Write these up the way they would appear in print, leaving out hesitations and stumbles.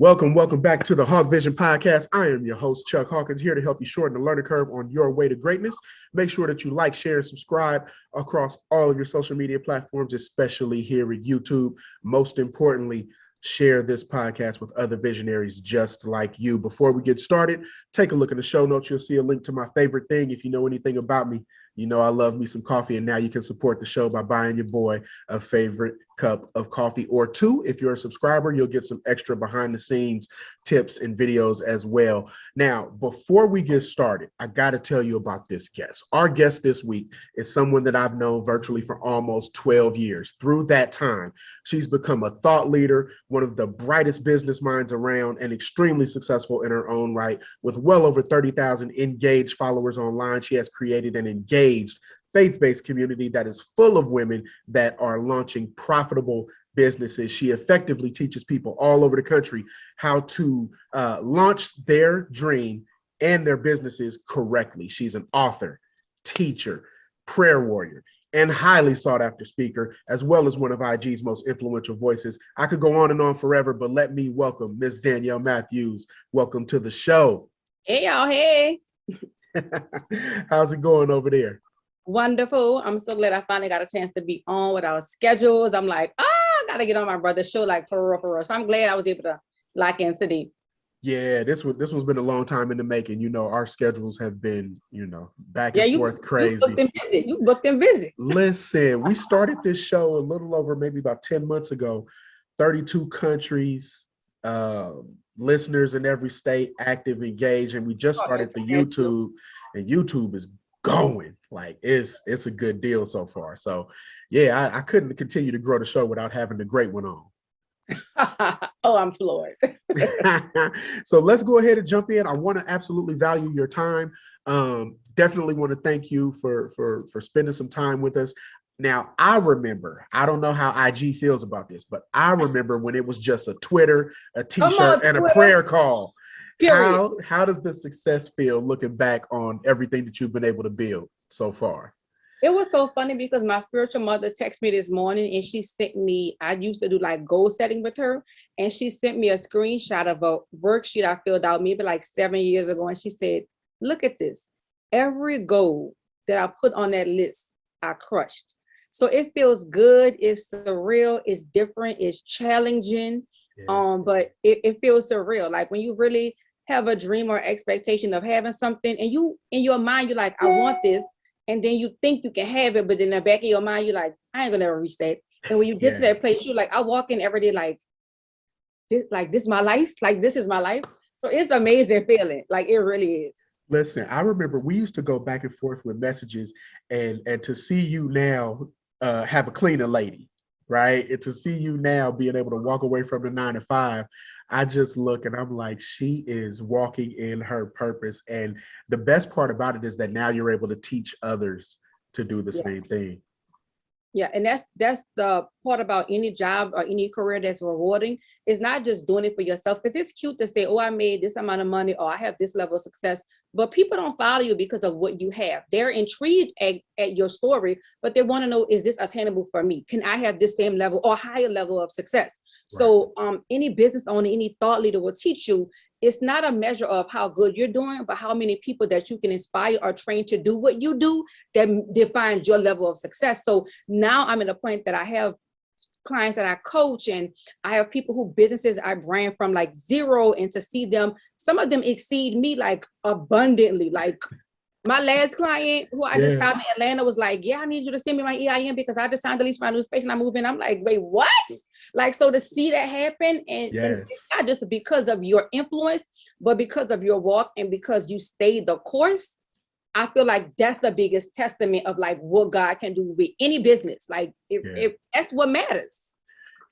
Welcome back to the Hawk Vision Podcast. I am your host, Chuck Hawkins, here to help you shorten the learning curve on your way to greatness. Make sure that you like, share, and subscribe across all of your social media platforms, especially here at YouTube. Most importantly, share this podcast with other visionaries just like you. Before we get started, take a look at the show notes. You'll see a link to my favorite thing. If you know anything about me, you know I love me some coffee, and now you can support the show by buying your boy a favorite cup of coffee or two. If you're a subscriber, you'll get some extra behind the scenes tips and videos as well. Now, before we get started, I got to tell you about this guest. Our guest this week is someone that I've known virtually for almost 12 years. Through that time, she's become a thought leader, one of the brightest business minds around, and extremely successful in her own right. With well over 30,000 engaged followers online, she has created an engaged faith-based community that is full of women that are launching profitable businesses. She effectively teaches people all over the country how to launch their dream and their businesses correctly. She's an author, teacher, prayer warrior, and highly sought after speaker, as well as one of IG's most influential voices. I could go on and on forever, but let me welcome Miss Danielle Matthews. Welcome to the show. Hey, y'all. Hey. How's it going over there? Wonderful. I'm so glad I finally got a chance to be on with our schedules. I'm like, I got to get on my brother's show, like for real. So I'm glad I was able to lock in today. Yeah, this one's been a long time in the making. You know, our schedules have been, back and forth crazy. You booked and busy. Listen, we started this show a little over maybe about 10 months ago, 32 countries, listeners in every state, active, engaged, and we just started the YouTube, and YouTube is going. Like it's a good deal so far. So yeah, I couldn't continue to grow the show without having the great one on. Oh, I'm floored. So let's go ahead and jump in. I want to absolutely value your time. Definitely want to thank you for spending some time with us. Now, I remember, I don't know how IG feels about this, but I remember when it was just a Twitter, a t-shirt, and a prayer call. How does the success feel looking back on everything that you've been able to build so far? It was so funny because my spiritual mother texted me this morning and she sent me, I used to do like goal setting with her, and she sent me a screenshot of a worksheet I filled out maybe like 7 years ago. And she said, look at this. Every goal that I put on that list, I crushed. So it feels good. It's surreal. It's different. It's challenging. Yeah. But it feels surreal. Like when you really have a dream or expectation of having something, and you in your mind, you're like, I want this. And then you think you can have it, but in the back of your mind, you're like, I ain't gonna ever reach that. And when you get to that place, you're like, I walk in every day like this is my life. Like this is my life. So it's an amazing feeling. Like it really is. Listen, I remember we used to go back and forth with messages, and to see you now have a cleaner lady, right? And to see you now being able to walk away from the 9 to 5, I just look and I'm like, she is walking in her purpose. And the best part about it is that now you're able to teach others to do the same thing. Yeah, and that's the part about any job or any career that's rewarding. It's not just doing it for yourself, because it's cute to say, oh, I made this amount of money, or I have this level of success, but people don't follow you because of what you have. They're intrigued at your story, but they want to know, is this attainable for me? Can I have this same level or higher level of success? Right. So any business owner, any thought leader will teach you, it's not a measure of how good you're doing, but how many people that you can inspire or train to do what you do that defines your level of success. So now I'm at a point that I have clients that I coach, and I have people who businesses I brand from like zero, and to see them, some of them exceed me like abundantly. Like my last client who I just found in Atlanta was like, yeah, I need you to send me my EIN because I just signed the lease for my new space and I move in. I'm like, wait, what? Like, so to see that happen, and it's not just because of your influence, but because of your walk and because you stayed the course, I feel like that's the biggest testament of like what God can do with any business. Like if that's what matters.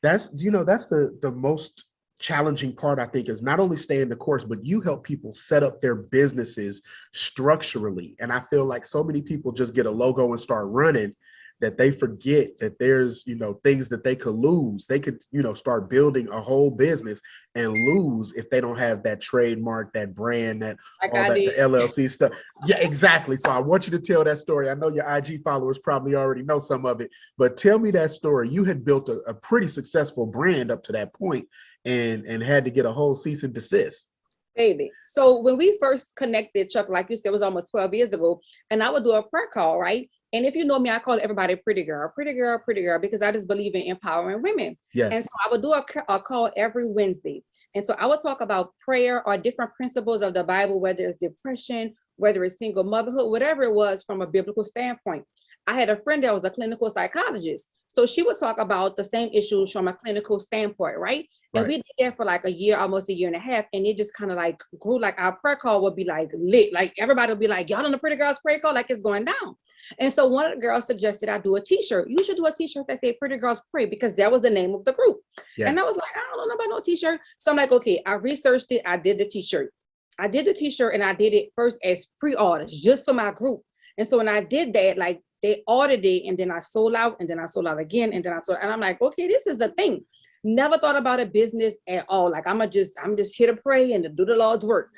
That's the most challenging part, I think, is not only staying the course, but you help people set up their businesses structurally. And I feel like so many people just get a logo and start running, that they forget that there's, things that they could lose. They could, start building a whole business and lose if they don't have that trademark, that brand, that Like all I that, the did. LLC stuff. Yeah, exactly. So I want you to tell that story. I know your IG followers probably already know some of it, but tell me that story. You had built a pretty successful brand up to that point and had to get a whole cease and desist. Baby. So when we first connected, Chuck, like you said, it was almost 12 years ago, and I would do a prayer call, right? And if you know me, I call everybody pretty girl, pretty girl, pretty girl, because I just believe in empowering women. Yes. And so I would do a call every Wednesday. And so I would talk about prayer or different principles of the Bible, whether it's depression, whether it's single motherhood, whatever it was from a biblical standpoint. I had a friend that was a clinical psychologist. So she would talk about the same issues from a clinical standpoint, right? And we did that for like a year, almost a year and a half. And it just kind of like grew, like our prayer call would be like lit. Like everybody would be like, y'all on the Pretty Girls prayer call, like it's going down. And so one of the girls suggested I do a t-shirt. You should do a t-shirt that say Pretty Girls Pray, because that was the name of the group. Yes. And I was like, I don't know about no t-shirt. So I'm like, okay, I researched it. I did the t-shirt. I did the t-shirt and I did it first as pre-orders just for my group. And so when I did that, like they ordered it and then I sold out and then I sold out again and then I sold out. And I'm like, okay, this is the thing. Never thought about a business at all. Like I'm just here to pray and to do the Lord's work.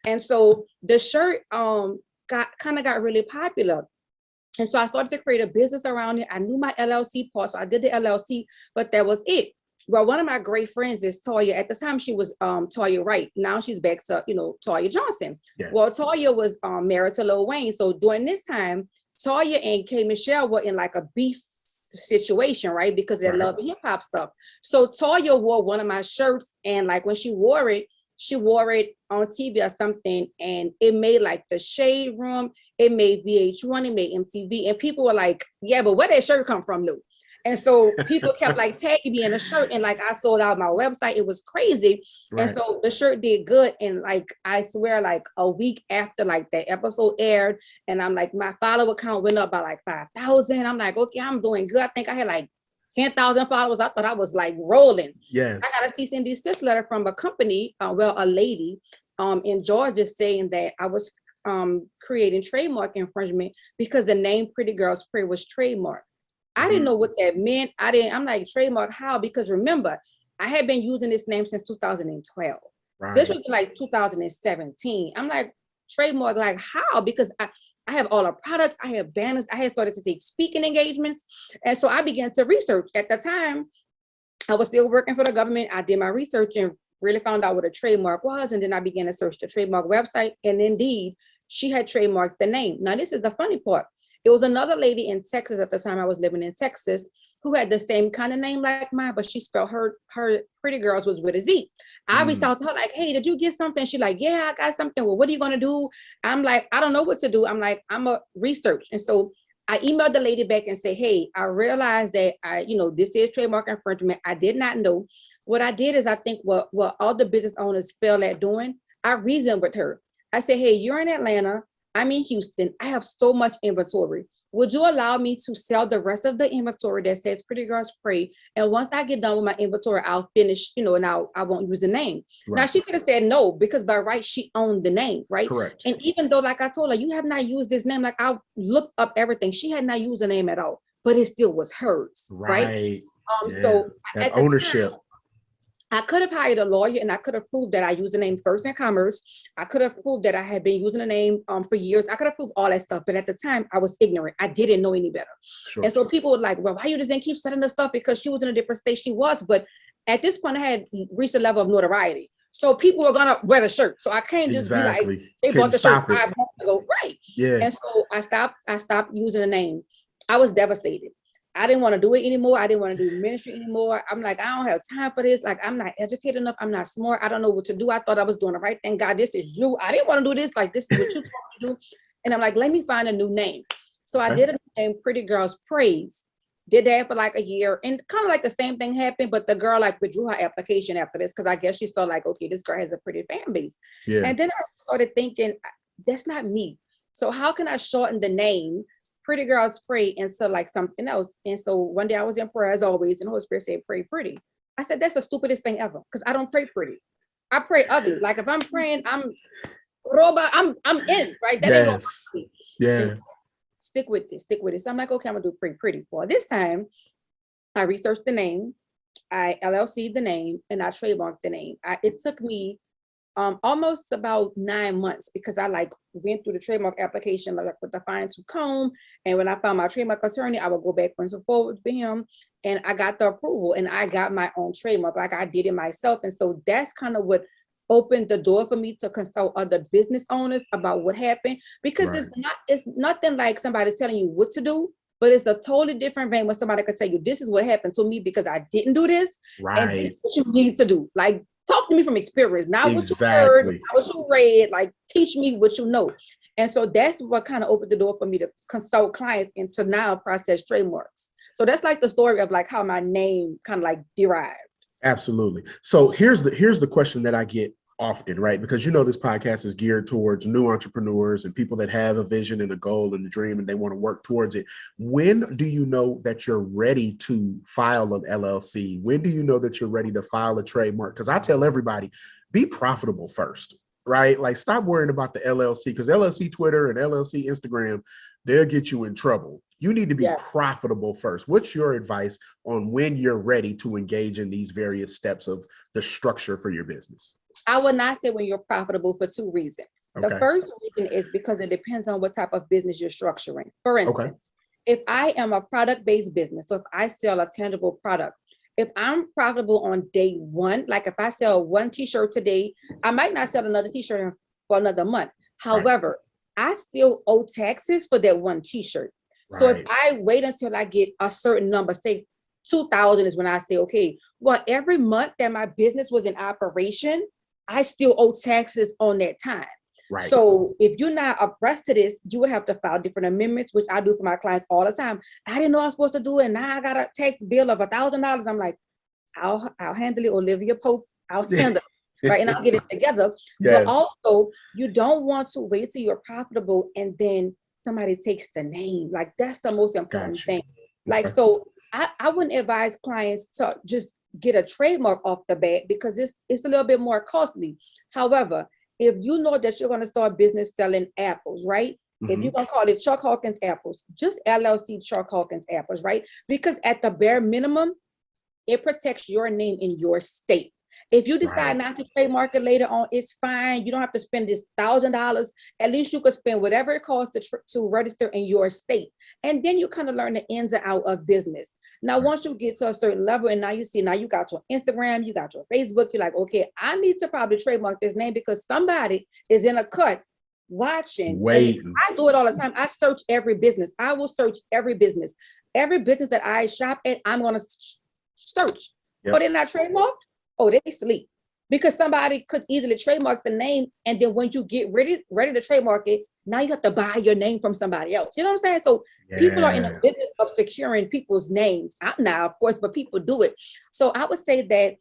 And so the shirt got really popular. And so I started to create a business around it. I knew my LLC part, so I did the LLC, but that was it. Well, one of my great friends is Toya. At the time, she was Toya Wright. Now she's back to, Toya Johnson. Yes. Well, Toya was married to Lil Wayne. So during this time, Toya and K. Michelle were in like a beef situation, right? Because they love hip hop stuff. So Toya wore one of my shirts, and like when she wore it on TV or something, and it made like the Shade Room, it made VH1, it made MTV, and people were like, yeah, but where that shirt come from, Lou? And so people kept like tagging me in a shirt, and like I sold out my website. It was crazy. Right. And so the shirt did good. And like, I swear, like a week after like that episode aired, and I'm like, my follower count went up by like 5,000. I'm like, okay, I'm doing good. I think I had like 10,000 followers. I thought I was like rolling. Yes. I got a cease and desist letter from a company, a lady in Georgia, saying that I was creating trademark infringement because the name Pretty Girls Pray was trademarked. I didn't know what that meant. I'm like, trademark how? Because remember, I had been using this name since 2012. Right. This was like 2017. I'm like, trademark, like how? Because I have all the products, I have banners, I had started to take speaking engagements. And so I began to research. At the time, I was still working for the government. I did my research and really found out what a trademark was. And then I began to search the trademark website. And indeed, she had trademarked the name. Now, this is the funny part. It was another lady in Texas at the time. I was living in Texas, who had the same kind of name like mine, but she spelled her Pretty Girls was with a Z. I reached out to her like, hey, did you get something? She's like, yeah, I got something. Well, what are you going to do? I'm like, I don't know what to do. I'm like, I'm a research. And so I emailed the lady back and said, hey, I realized that this is trademark infringement. I did not know. What I did is I think what all the business owners fail at doing, I reasoned with her. I said, hey, you're in Atlanta. I'm in Houston. I have so much inventory. Would you allow me to sell the rest of the inventory that says Pretty Girls Pray? And once I get done with my inventory, I'll finish, and I won't use the name. Right. Now, she could have said no, because by right, she owned the name, right? Correct. And even though, like I told her, you have not used this name, like I looked up everything. She had not used the name at all, but it still was hers, right? So that ownership. I could have hired a lawyer and I could have proved that I used the name first in commerce. I could have proved that I had been using the name for years. I could have proved all that stuff. But at the time, I was ignorant. I didn't know any better. Sure. And so people were like, well, why you just didn't keep selling the stuff? Because she was in a different state she was. But at this point, I had reached a level of notoriety. So people were going to wear the shirt. So I can't just be like, they bought the shirt 5 months ago. Right. Yeah. And so I stopped using the name. I was devastated. I didn't want to do it anymore. I didn't want to do ministry anymore. I'm like, I don't have time for this. Like, I'm not educated enough. I'm not smart. I don't know what to do. I thought I was doing the right thing. God, this is you. I didn't want to do this. Like, this is what you told me to do. And I'm like, let me find a new name. So I did a name, Pretty Girls Praise. Did that for like a year. And kind of like the same thing happened, but the girl like withdrew her application after this because I guess she saw like, okay, this girl has a pretty fan base. Yeah. And then I started thinking, that's not me. So how can I shorten the name Pretty Girls Pray into like something else? And so one day I was in prayer as always, and the Holy Spirit said, pray pretty. I said, that's the stupidest thing ever, because I don't pray pretty. I pray ugly. Like if I'm praying, I'm in, right? That ain't gonna work. Yeah. stick with this, stick with this. So I'm like, okay, I'm gonna do pretty. Well, this time I researched the name, I LLC the name, and I trademarked the name. It took me almost about 9 months because I like went through the trademark application like with the fine tooth comb. And when I found my trademark attorney, I would go backwards and forwards with him, and I got the approval, and I got my own trademark, like I did it myself. And so that's kind of what opened the door for me to consult other business owners about what happened, because Right. it's nothing like somebody telling you what to do, but it's a totally different vein when somebody could tell you, this is what happened to me because I didn't do this, and this is Right. what you need to do. Like, talk to me from experience, not what you heard, Exactly. not what you read. Like, teach me what you know. And so that's what kind of opened the door for me to consult clients and to now process trademarks. So that's like the story of like how my name kind of like derived. Absolutely. So here's the question that I get often, right? Because this podcast is geared towards new entrepreneurs and people that have a vision and a goal and a dream and they want to work towards it. When do you know that you're ready to file an LLC? When do you know that you're ready to file a trademark? Because I tell everybody, be profitable first, right? Like, stop worrying about the LLC, because LLC Twitter and LLC Instagram, they'll get you in trouble. You need to be Yes. profitable first. What's your advice on when you're ready to engage in these various steps of the structure for your business? I would not say when you're profitable for two reasons. The Okay. first reason is because it depends on what type of business you're structuring. For Okay. instance, if I am a product-based business, so if I sell a tangible product, if I'm profitable on day one, like if I sell one t-shirt today, I might not sell another t-shirt for another month. However, I still owe taxes for that one t-shirt. So if Right. I wait until I get a certain number, say 2,000 is when I say, okay, well, every month that my business was in operation, I still owe taxes on that time. Right. So if you're not abreast to this, you would have to file different amendments, which I do for my clients all the time. I didn't know I was supposed to do it. Now I got a tax bill of $1,000. I'm like, I'll handle it, Olivia Pope. I'll handle it, right? And I'll get it together. Yes. But also, you don't want to wait till you're profitable and then somebody takes the name. Like, that's the most important Gotcha. thing. Like, Okay. so I wouldn't advise clients to just get a trademark off the bat because it's a little bit more costly. However, if you know that you're going to start business selling apples, right? If you're going to call it Chuck Hawkins apples, just LLC Chuck Hawkins apples, right? Because at the bare minimum, it protects your name in your state. If you decide not to trademark it later on, it's fine. You don't have to spend this $1,000. At least you could spend whatever it costs to register in your state. And then you kind of learn the ins and outs of business. Now, once you get to a certain level and now you got your Instagram, you got your Facebook, you're like, okay, I need to probably trademark this name because somebody is in a cut watching. Waiting. I do it all the time. I search every business. I will search every business. Every business that I shop at, I'm going to search. Yep. Oh, they're not trademarked? Oh, they sleep. Because somebody could easily trademark the name, and then when you get ready to trademark it, now you have to buy your name from somebody else. You know what I'm saying? So people are in the business of securing people's names. I'm not, of course, but people do it. So I would say that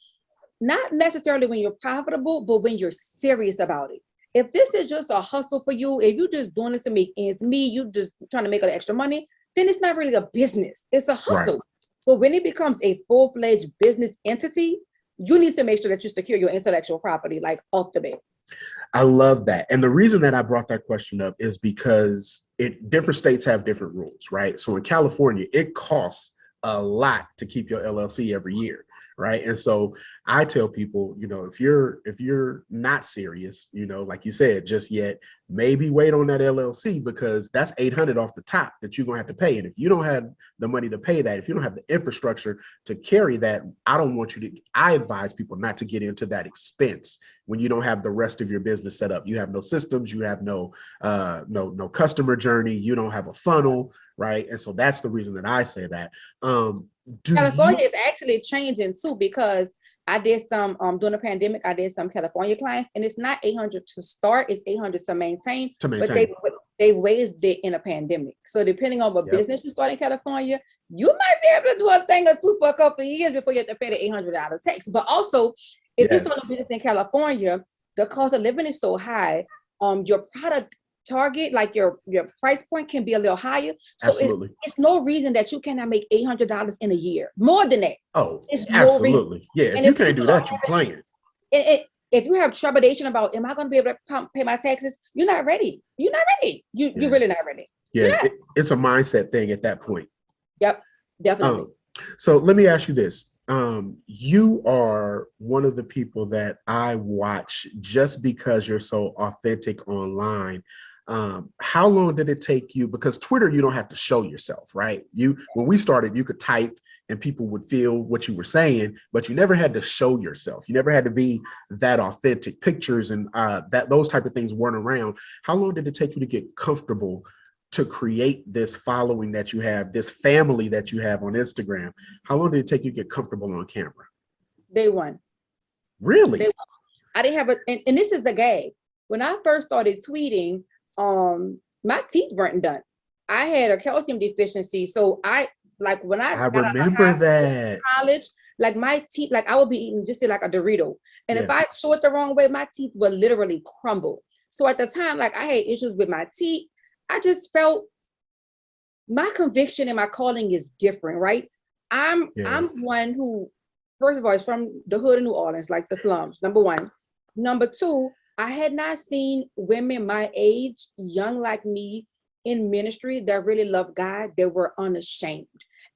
not necessarily when you're profitable, but when you're serious about it. If this is just a hustle for you, if you're just doing it to make ends meet, you just trying to make the extra money, then it's not really a business. It's a hustle. Right. But when it becomes a full-fledged business entity, you need to make sure that you secure your intellectual property, like off the bat. I love that. And the reason that I brought that question up is because different states have different rules, right? So in California, it costs a lot to keep your LLC every year, right? And so I tell people, if you're not serious, like you said, just yet, maybe wait on that LLC because that's $800 off the top that you're gonna have to pay. And if you don't have the money to pay that, if you don't have the infrastructure to carry that, I advise people not to get into that expense when you don't have the rest of your business set up. You have no systems, you have no customer journey, you don't have a funnel, right? And so that's the reason that I say that. California is actually changing too, because I did some during the pandemic. I did some California clients, and it's not $800 to start; it's $800 to maintain. But they raised it in a pandemic. So depending on what business you start in California, you might be able to do a thing or two for a couple of years before you have to pay the $800 tax. But also, if you start a business in California, the cost of living is so high. Your product target, like your price point, can be a little higher. So it's no reason that you cannot make $800 in a year. More than that. Oh, it's absolutely. No reason. Yeah, if you can't do that, you're playing. If you have trepidation about, am I going to be able to pay my taxes? You're not ready. You're not ready. You're really not ready. Yeah, Yeah. it's a mindset thing at that point. Yep. Definitely. So let me ask you this. You are one of the people that I watch just because you're so authentic online. How long did it take you? Because Twitter, you don't have to show yourself, right? When we started, you could type and people would feel what you were saying, but you never had to show yourself. You never had to be that authentic. Pictures and that those type of things weren't around. How long did it take you to get comfortable to create this following that you have, this family that you have on Instagram? How long did it take you to get comfortable on camera? Day one. Really? I didn't have and this is the gag. When I first started tweeting, my teeth weren't done. I had a calcium deficiency. So when I I got out of remember high school, that. college, like my teeth, like I would be eating just like a Dorito. And if Yeah. I chew it the wrong way, my teeth would literally crumble. So at the time, like I had issues with my teeth. I just felt my conviction and my calling is different, right? I'm one who, first of all, is from the hood of New Orleans, like the slums, number one. Number two, I had not seen women my age, young like me, in ministry that really loved God. They were unashamed.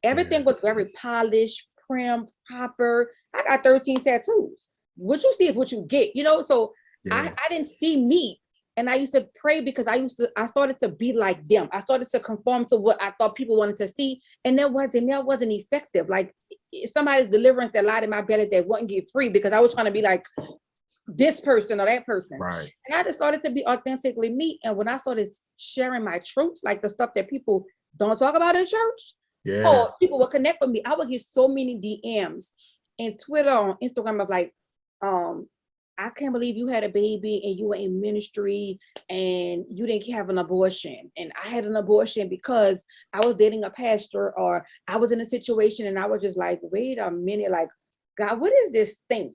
Everything was very polished, prim, proper. I got 13 tattoos. What you see is what you get, So I didn't see me. And I used to pray because I started to be like them. I started to conform to what I thought people wanted to see. And that wasn't effective. Like somebody's deliverance that lied in my belly that wouldn't get free because I was trying to be like this person or that person. Right. And I just started to be authentically me. And when I started sharing my truths, like the stuff that people don't talk about in church, or people will connect with me, I would get so many DMs and Twitter, on Instagram of like, I can't believe you had a baby and you were in ministry and you didn't have an abortion. And I had an abortion because I was dating a pastor, or I was in a situation and I was just like, wait a minute, like, God, what is this thing?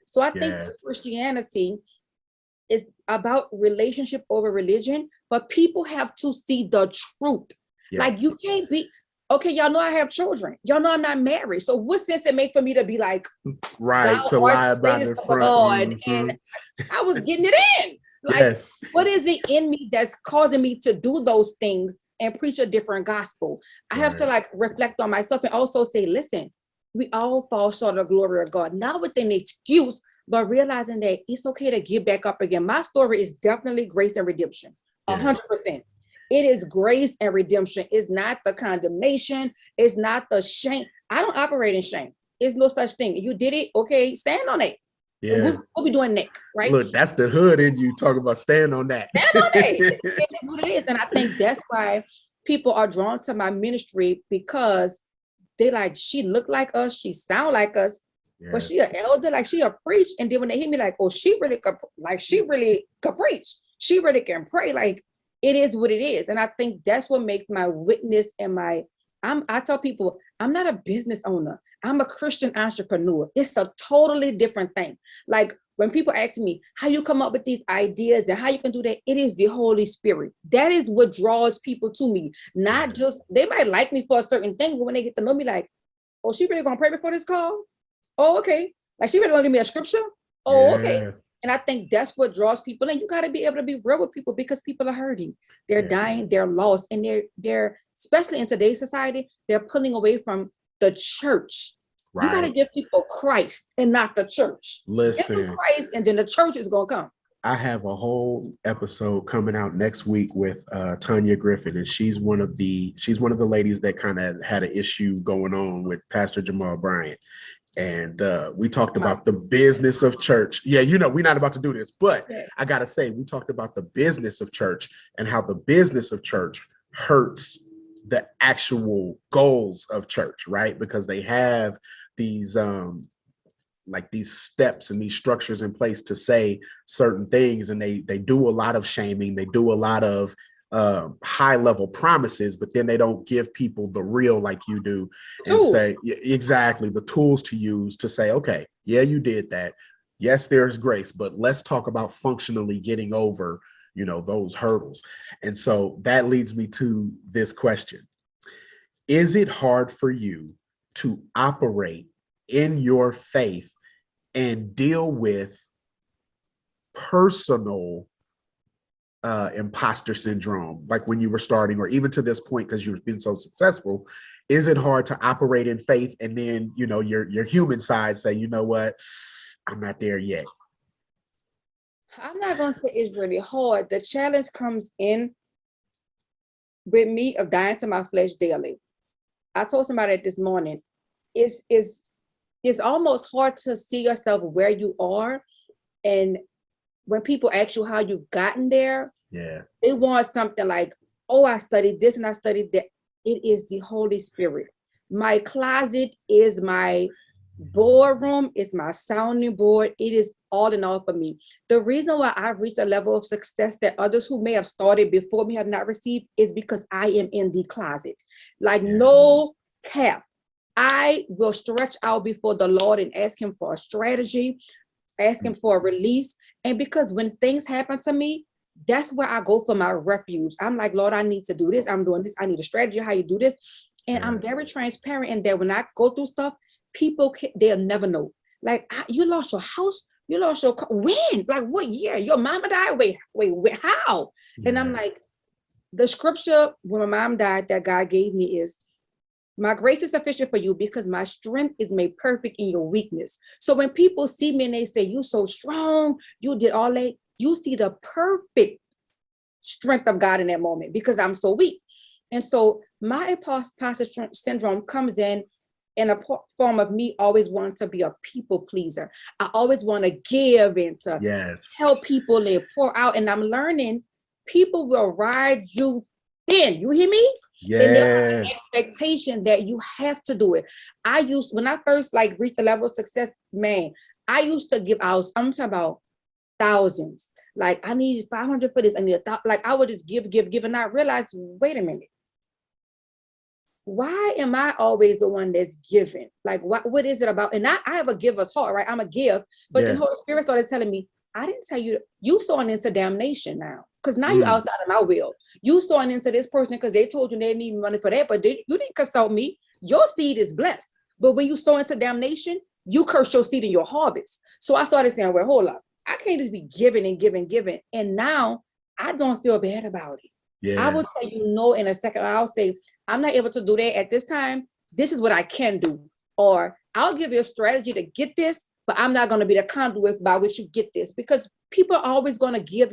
So I think Christianity is about relationship over religion, but people have to see the truth. Like you can't be, okay, y'all know I have children. Y'all know I'm not married. So what sense it make for me to be like, right, to lie about it in front. God, and I was getting it in. Like, what is it in me that's causing me to do those things and preach a different gospel? I have to like reflect on myself and also say, listen, we all fall short of the glory of God, not with an excuse, but realizing that it's okay to get back up again. My story is definitely grace and redemption, 100%. It is grace and redemption. It's not the condemnation. It's not the shame. I don't operate in shame. There's no such thing. You did it, okay, stand on it. Yeah. What we doing next, right? Look, that's the hood in you talking about stand on that. Stand on it. It is what it is. And I think that's why people are drawn to my ministry, because they like, she look like us, she sound like us, but she an elder, like she a preach. And then when they hear me, like, oh, she really could preach. She really can pray. Like, it is what it is. And I think that's what makes my witness and I tell people, I'm not a business owner. I'm a Christian entrepreneur. It's a totally different thing. Like when people ask me how you come up with these ideas and how you can do that, it is the Holy Spirit. That is what draws people to me. Not just, they might like me for a certain thing, but when they get to know me, like, oh, she really gonna pray before this call? Oh, okay. Like she really gonna give me a scripture? Oh, okay. And I think that's what draws people in. You got to be able to be real with people because people are hurting. They're dying, they're lost. And they're, especially in today's society, they're pulling away from the church. You got to give people Christ and not the church. Listen. Give them Christ and then the church is going to come. I have a whole episode coming out next week with Tanya Griffin, and she's one of the ladies that kind of had an issue going on with Pastor Jamal Bryant. And we talked about the business of church. Yeah, we're not about to do this, but I got to say, we talked about the business of church and how the business of church hurts the actual goals of church, right? Because they have these like these steps and these structures in place to say certain things, and they do a lot of shaming. They do a lot of high level promises, but then they don't give people the real like you do and say exactly the tools to use to say, okay, yeah, you did that. Yes, there's grace, but let's talk about functionally getting over, those hurdles. And so that leads me to this question. Is it hard for you to operate in your faith and deal with personal imposter syndrome, like when you were starting, or even to this point, because you've been so successful? Is it hard to operate in faith and then, you know, your human side say, you know what, I'm not there yet? I'm not gonna say it's really hard. The challenge comes in with me of dying to my flesh daily. I told somebody this morning, it's almost hard to see yourself where you are. And when people ask you how you've gotten there, Yeah. they want something like, oh, I studied this and I studied that. It is the Holy Spirit. My closet is my boardroom, is my sounding board. It is all in all for me. The reason why I've reached a level of success that others who may have started before me have not received is because I am in the closet. Like, no cap. I will stretch out before the Lord and ask him for a strategy, ask him for a release. And because when things happen to me, that's where I go for my refuge. I'm like, Lord, I need to do this. I'm doing this. I need a strategy, how you do this. And I'm very transparent in that when I go through stuff, they'll never know. Like, you lost your house, you lost your car. When? Like, what year? Your mama died? Wait, how? And I'm like, the scripture when my mom died that God gave me is, my grace is sufficient for you because my strength is made perfect in your weakness. So when people see me and they say, you so strong, you did all that, you see the perfect strength of God in that moment because I'm so weak. And so my imposter syndrome comes in a form of me always wanting to be a people pleaser. I always want to give and to help people and pour out. And I'm learning people will ride you thin. You hear me? And there's an expectation that you have to do it. When I first like reached a level of success, man, I used to give out, I'm talking about thousands. Like, I need 500 for this. I need like, I would just give. And I realized, wait a minute. Why am I always the one that's giving? Like, what is it about? And I have a giver's heart, right? I'm a give. But then Holy Spirit started telling me, I didn't tell you, you sowing into damnation now. Because now you're outside of my will. You sowing into this person because they told you they need money for that, but you didn't consult me. Your seed is blessed. But when you sow into damnation, you curse your seed and your harvest. So I started saying, well, hold up. I can't just be giving and giving. And now I don't feel bad about it. I will tell you no in a second. I'll say, I'm not able to do that at this time. This is what I can do. Or I'll give you a strategy to get this, but I'm not going to be the conduit by which you get this, because people are always going to give,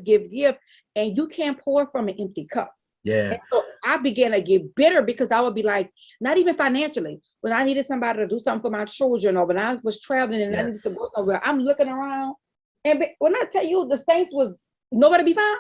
and you can't pour from an empty cup. And so I began to get bitter because I would be like, not even financially, when I needed somebody to do something for my children, or when I was traveling and I needed to go somewhere, I'm looking around. And when I tell you the saints was nowhere to be found,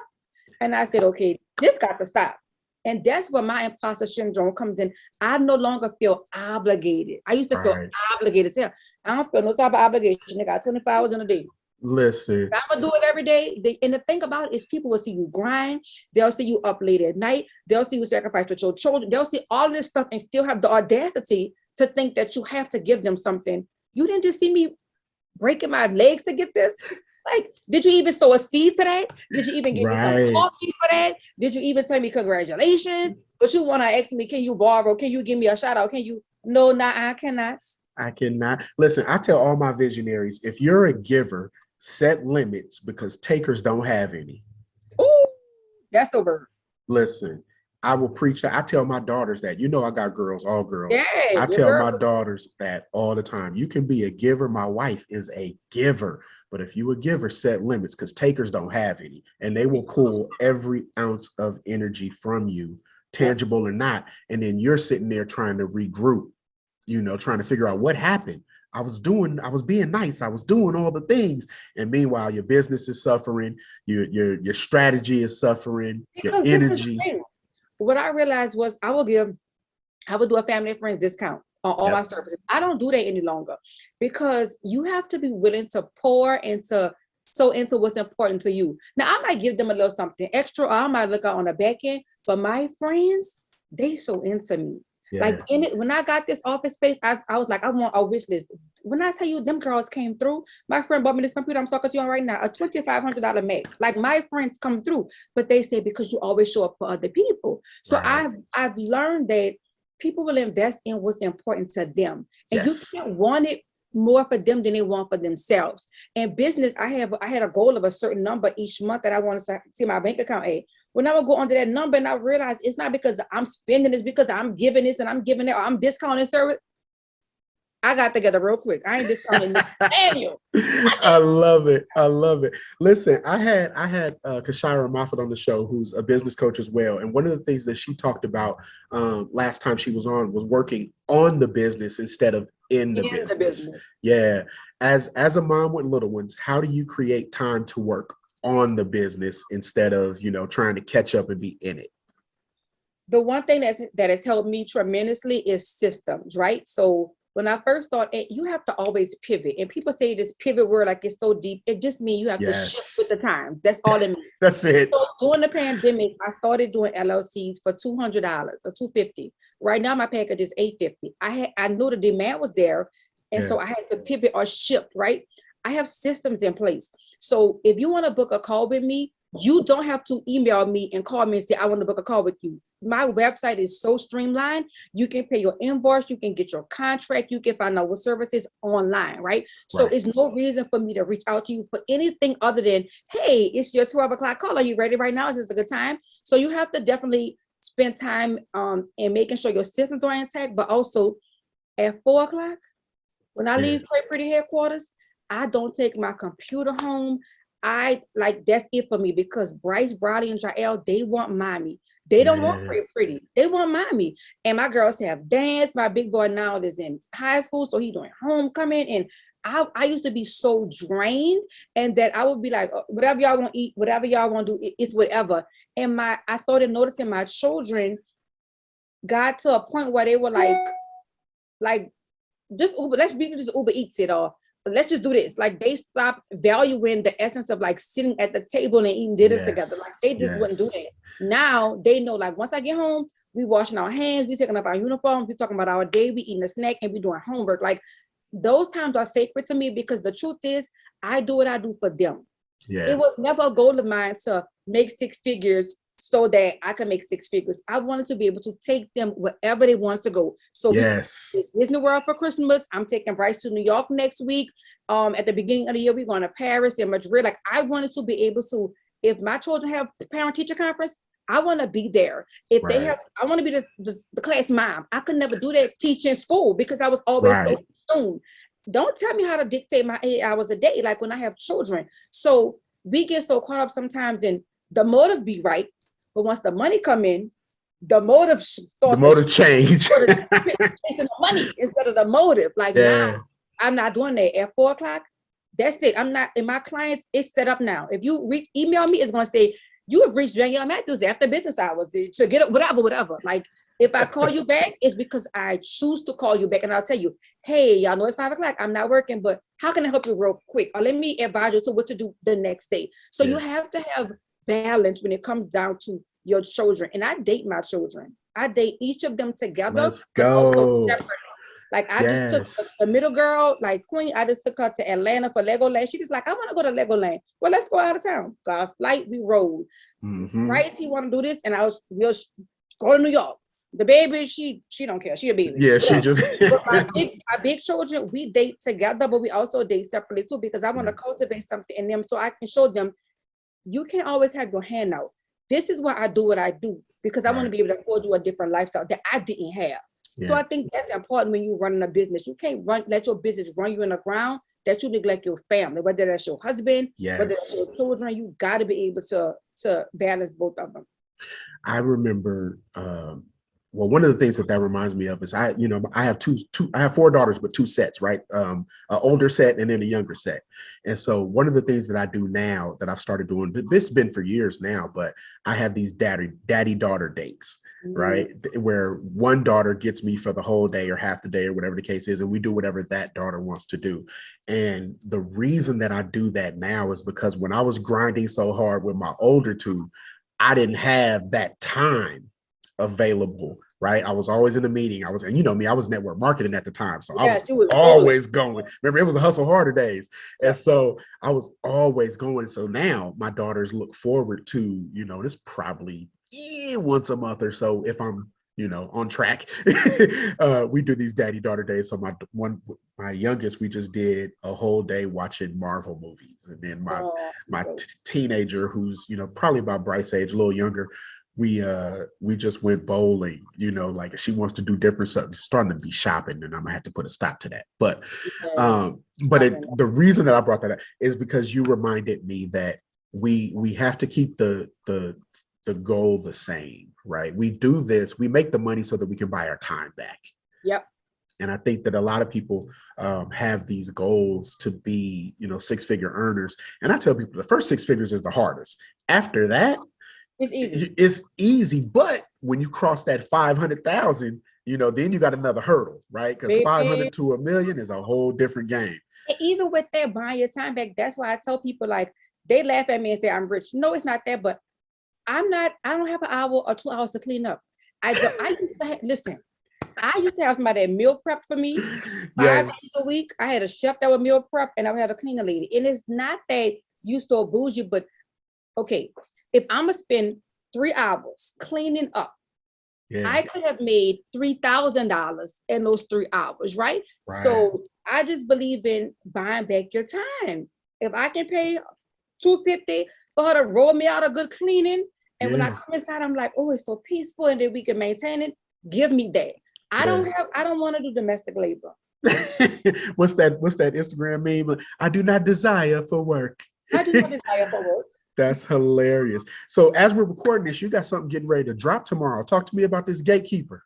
and I said, okay, this got to stop. And that's where my imposter syndrome comes in. I no longer feel obligated. I used to feel obligated. See, I don't feel no type of obligation. I got 24 hours in a day. Listen, I'm gonna do it every day. And the thing about it is, people will see you grind. They'll see you up late at night. They'll see you sacrifice with your children. They'll see all this stuff and still have the audacity to think that you have to give them something. You didn't just see me breaking my legs to get this. Like, did you even sow a seed to that? Did you even give me some coffee for that? Did you even tell me congratulations? But you want to ask me, can you borrow? Can you give me a shout out? Can you? No, I cannot. I cannot. Listen, I tell all my visionaries, if you're a giver, set limits, because takers don't have any. Ooh, that's a word. Listen, I will preach that. I tell my daughters that. You know, I got girls, all girls. Yeah, I tell my daughters that all the time. You can be a giver. My wife is a giver. But if you a giver, set limits, because takers don't have any. And they will pull every ounce of energy from you, tangible or not. And then you're sitting there trying to regroup, you know, trying to figure out what happened. I was being nice. I was doing all the things. And meanwhile, your business is suffering. Your strategy is suffering. Because your energy. What I realized was I would do a family and friends discount on all my services. I don't do that any longer, because you have to be willing to pour into what's important to you. Now, I might give them a little something extra, or I might look out on the back end, but my friends, they so into me. Like, in it, when I got this office space, I was like, I want a wish list. When I tell you, them girls came through. My friend bought me this computer I'm talking to you on right now, a $2,500 Mac. Like, my friends come through, but they say, because you always show up for other people. So I've learned that people will invest in what's important to them, and you can't want it more for them than they want for themselves. In business, I had a goal of a certain number each month that I wanted to see my bank account at. When I would go under that number and I realized it's not because I'm spending, it's because I'm giving this and I'm giving that, or I'm discounting service. I got together real quick. I ain't discounting Daniel. I love it. I love it. Listen, I had Kashira Moffat on the show, who's a business coach as well. And one of the things that she talked about last time she was on was working on the business instead of in the business. Yeah. As a mom with little ones, how do you create time to work on the business instead of, you know, trying to catch up and be in it? The one thing that has helped me tremendously is systems, right? So when I first thought, you have to always pivot. And people say this pivot word like it's so deep. It just means you have to shift with the times. That's all it means. That's it. So during the pandemic, I started doing LLCs for $200 or $250. Right now, my package is $850. I knew the demand was there. And so I had to pivot or shift, right? I have systems in place. So if you want to book a call with me, you don't have to email me and call me and say, I want to book a call with you. My website is so streamlined. You can pay your invoice. You can get your contract. You can find out what services online, right? So it's no reason for me to reach out to you for anything other than, hey, it's your 12 o'clock call. Are you ready right now? Is this a good time? So you have to definitely spend time in making sure your systems are intact, but also at 4 o'clock, when I leave Pray Pretty headquarters, I don't take my computer home. That's it for me, because Bryce, Brodie, and Jael, they want mommy. They don't want pretty. They want mommy. And my girls have danced. My big boy now is in high school, so he's doing homecoming. And I used to be so drained, and that I would be like, whatever y'all want to eat, whatever y'all want to do, it's whatever. And I started noticing my children got to a point where they were like just Uber. Let's just Uber Eats it all. Let's just do this. Like, they stopped valuing the essence of like sitting at the table and eating dinner together. Like, they just wouldn't do that. Now they know, like, once I get home, we washing our hands, we taking up our uniforms, we talking about our day, we eating a snack, and we doing homework. Like, those times are sacred to me, because the truth is, I do what I do for them. It was never a goal of mine to make 6 figures so that I can make 6 figures. I wanted to be able to take them wherever they want to go. So Disney World for Christmas. I'm taking Bryce to New York next week. At the beginning of the year, we're going to Paris and Madrid. Like, I wanted to be able to, if my children have the parent-teacher conference, I want to be there. If they have, I want to be the class mom. I could never do that teaching school, because I was always so consumed. Don't tell me how to dictate my 8 hours a day, like when I have children. So we get so caught up sometimes in the motive be right, but once the money come in, the motive change. Chasing the money instead of the motive. Like, now I'm not doing that. At 4 o'clock, that's it. I'm not. In my clients, it's set up now. If you email me, it's going to say, you have reached Danielle Matthews after business hours to get it, whatever. Like, if I call you back, it's because I choose to call you back, and I'll tell you, hey, y'all know it's 5 o'clock. I'm not working, but how can I help you real quick? Or let me advise you to what to do the next day. So you have to have balance when it comes down to your children. And I date my children. I date each of them together. Let's go. Like, I just took the middle girl, like Queen, I just took her to Atlanta for Legoland. She was like, I want to go to Legoland. Well, let's go out of town. Got a flight, we rode. Bryce, he want to do this, and we'll go to New York. The baby, she don't care. She a baby. Yeah, she just. my big children, we date together, but we also date separately too, because I want to cultivate something in them so I can show them, you can't always have your hand out. This is why I do what I do, because I want to be able to afford you a different lifestyle that I didn't have. So I think that's important when you're running a business. You can't let your business run you in the ground, that you neglect your family, whether that's your husband, whether that's your children. You got to be able to balance both of them. I remember, well, one of the things that reminds me of is I have 4 daughters with 2 sets, right? An older set and then a younger set. And so one of the things that I do now that I've started doing, this has been for years now, but I have these daddy-daughter dates, right? Where one daughter gets me for the whole day or half the day or whatever the case is, and we do whatever that daughter wants to do. And the reason that I do that now is because when I was grinding so hard with my older 2, I didn't have that time available, right? I was always in a meeting. And you know me, I was network marketing at the time. So I was always going. Remember, it was a hustle harder days. And so I was always going. So now my daughters look forward to, this probably once a month or so, if I'm on track. We do these daddy-daughter days. So my youngest, we just did a whole day watching Marvel movies. And then my teenager, who's, probably about Bryce's age, a little younger, we just went bowling, like she wants to do different stuff. It's starting to be shopping, and I'm gonna have to put a stop to that. But the reason that I brought that up is because you reminded me that we have to keep the goal the same, right? We do this, we make the money so that we can buy our time back. Yep. And I think that a lot of people have these goals to be, six-figure earners. And I tell people the first 6 figures is the hardest. After that, it's easy. It's easy. But when you cross that 500,000, then you got another hurdle, right? Because 500 to 1 million is a whole different game. And even with that, buying your time back, that's why I tell people, like, they laugh at me and say I'm rich. No, it's not that, but I don't have an hour or 2 hours to clean up. I used to have somebody that meal prep for me 5 days a week. I had a chef that would meal prep, and I had a cleaner lady. And it's not that you so bougie, but okay, if I'm gonna spend 3 hours cleaning up, I could have made $3,000 in those 3 hours, right? So I just believe in buying back your time. If I can pay $250 for her to roll me out a good cleaning, and when I come inside, I'm like, oh, it's so peaceful, and then we can maintain it. Give me that. I don't want to do domestic labor. What's that Instagram meme? I do not desire for work. I do not desire for work. That's hilarious. So as we're recording this, you got something getting ready to drop tomorrow. Talk to me about this gatekeeper.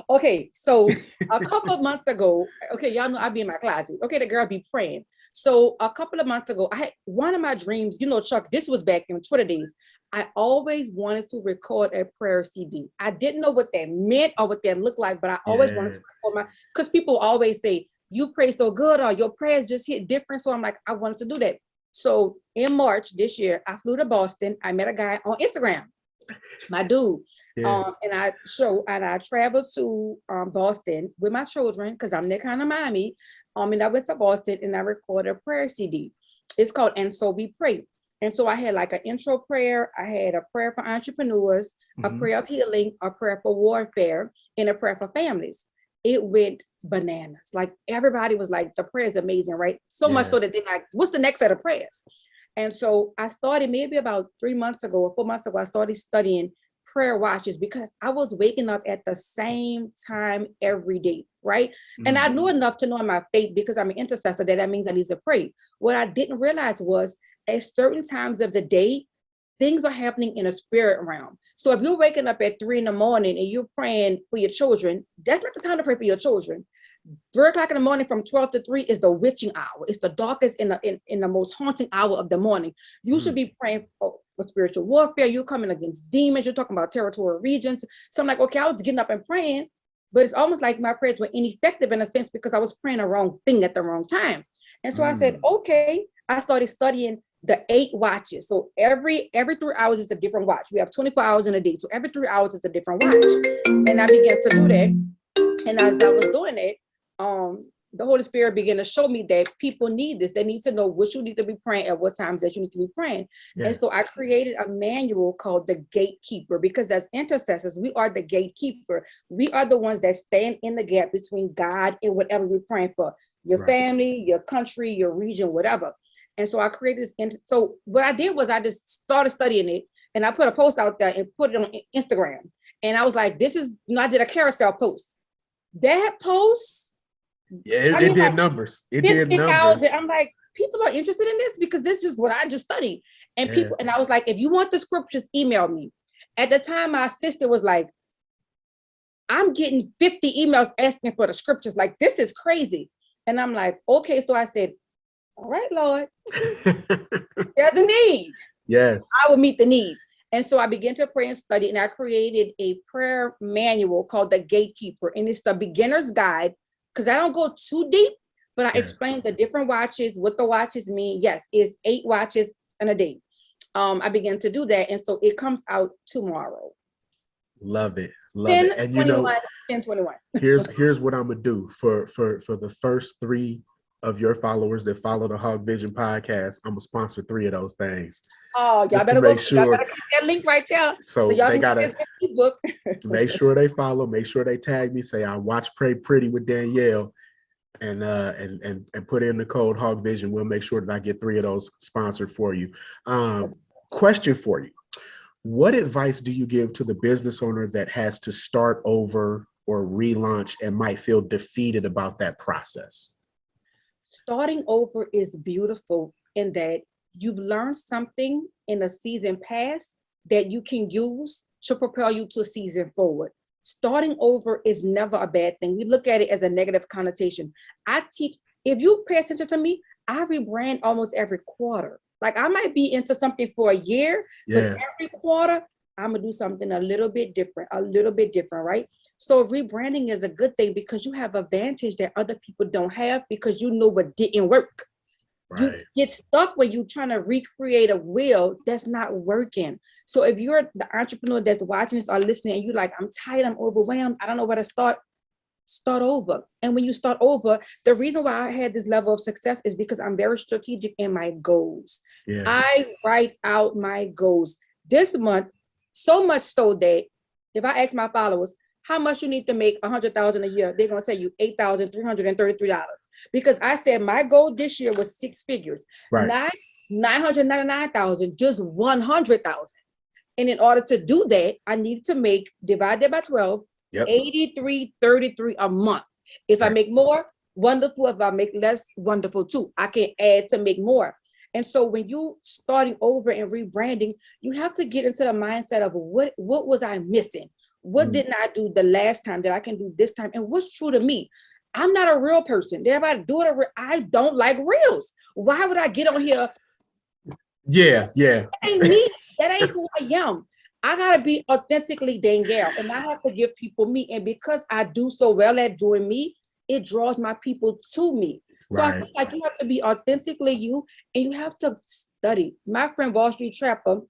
Okay, so a couple of months ago, okay, y'all know I be in my closet. Okay, the girl be praying. So a couple of months ago, I had one of my dreams, Chuck, this was back in Twitter days. I always wanted to record a prayer CD. I didn't know what that meant or what that looked like, but I always wanted to record because people always say, you pray so good or your prayers just hit different. So I'm like, I wanted to do that. So in March this year, I flew to Boston. I met a guy on Instagram, my dude. And I traveled to Boston with my children because I'm that kind of mommy. And I went to Boston and I recorded a prayer CD. It's called And So We Pray. And so I had like an intro prayer. I had a prayer for entrepreneurs, a prayer of healing, a prayer for warfare, and a prayer for families. It went bananas. Like everybody was like, the prayer is amazing, right? So much so that they're like, what's the next set of prayers? And so I started maybe about 3 months ago or 4 months ago, I started studying prayer watches because I was waking up at the same time every day, right? And I knew enough to know in my faith because I'm an intercessor that means I need to pray. What I didn't realize was at certain times of the day, things are happening in a spirit realm. So if you're waking up at 3 a.m. and you're praying for your children, that's not the time to pray for your children. 3 o'clock in the morning from 12 to 3 is the witching hour. It's the darkest in the most haunting hour of the morning. You should be praying for spiritual warfare. You're coming against demons. You're talking about territorial regions. So I'm like, okay, I was getting up and praying, but it's almost like my prayers were ineffective in a sense because I was praying the wrong thing at the wrong time. And so I said, okay, I started studying the 8 watches. So every 3 hours is a different watch. We have 24 hours in a day. So every 3 hours is a different watch. And I began to do that. And as I was doing it, the Holy Spirit began to show me that people need this. They need to know what you need to be praying at what times that you need to be praying. And so I created a manual called the Gatekeeper, because as intercessors, we are the gatekeeper. We are the ones that stand in the gap between God and whatever we're praying for, your family, your country, your region, whatever. And so I created this. So what I did was I just started studying it, and I put a post out there and put it on Instagram. And I was like, this is, I did a carousel post. That post, it did numbers. It did numbers. I'm like, people are interested in this because this is just what I just studied. And people, and I was like, if you want the scriptures, email me. At the time, my sister was like, I'm getting 50 emails asking for the scriptures. Like, this is crazy. And I'm like, okay. So I said, all right, Lord, there's a need. Yes. I will meet the need. And so I began to pray and study, and I created a prayer manual called the Gatekeeper. And it's the beginner's guide, because I don't go too deep, but I explain the different watches, what the watches mean. Yes, it's 8 watches in a day. I began to do that. And so it comes out tomorrow. Love it. Love it. And 10/21. here's what I'm gonna do for the first 3 of your followers that follow the Hog Vision podcast, I'm gonna sponsor 3 of those things. Oh, y'all Just to better go. make Y'all sure. better click that link right there. So So y'all they can get gotta this ebook. make sure they follow, make sure they tag me, say I watch Pray Pretty with Danielle, and put in the code Hog Vision. We'll make sure that I get 3 of those sponsored for you. Question for you. What advice do you give to the business owner that has to start over or relaunch and might feel defeated about that process? Starting over is beautiful in that you've learned something in a season past that you can use to propel you to a season forward. Starting over is never a bad thing. We look at it as a negative connotation. I teach, if you pay attention to me, I rebrand almost every quarter. Like I might be into something for a year, but every quarter, I'm gonna do something a little bit different, right? So rebranding is a good thing because you have advantage that other people don't have because you know what didn't work. Right. You get stuck when you're trying to recreate a wheel that's not working. So if you're the entrepreneur that's watching this or listening and you're like, I'm tired, I'm overwhelmed, I don't know where to start over. And when you start over, the reason why I had this level of success is because I'm very strategic in my goals. Yeah. I write out my goals this month, so much so that if I ask my followers, how much you need to make $100,000 a year, they're going to tell you $8,333 because I said my goal this year was 6 figures, right. not 999,000, just 100,000. And in order to do that, I needed to make, divided by 12, 83.33 a month. If I make more, wonderful. If I make less, wonderful too. I can add to make more. And so when you starting over and rebranding, you have to get into the mindset of what was I missing? What didn't I do the last time that I can do this time? And what's true to me? I'm not a real person. Everybody do it. I don't like reels. Why would I get on here? Yeah. That ain't me. That ain't who I am. I gotta be authentically Danielle, and I have to give people me. And because I do so well at doing me, it draws my people to me. So I feel like you have to be authentically you, and you have to study. My friend Wall Street Trapper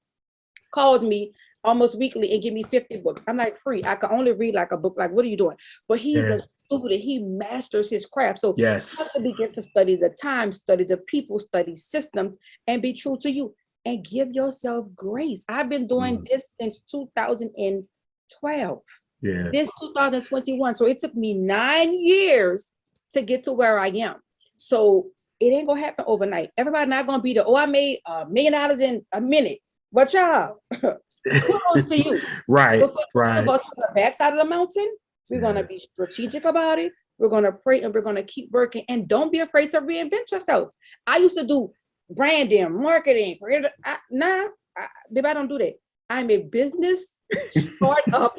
calls me almost weekly and give me 50 books. I'm like, free. I can only read like a book. Like, what are you doing? But he's a student. He masters his craft. So you have to begin to study the time, study the people, study systems, and be true to you. And give yourself grace. I've been doing this since 2012. This 2021. So it took me 9 years to get to where I am. So it ain't gonna happen overnight. Everybody not gonna be I made $1 million in a minute. But y'all, kudos to you. Right. But for those of us on the backside of the mountain, we're gonna be strategic about it. We're gonna pray and we're gonna keep working. And don't be afraid to reinvent yourself. I used to do branding, marketing, baby, I don't do that. I'm a business startup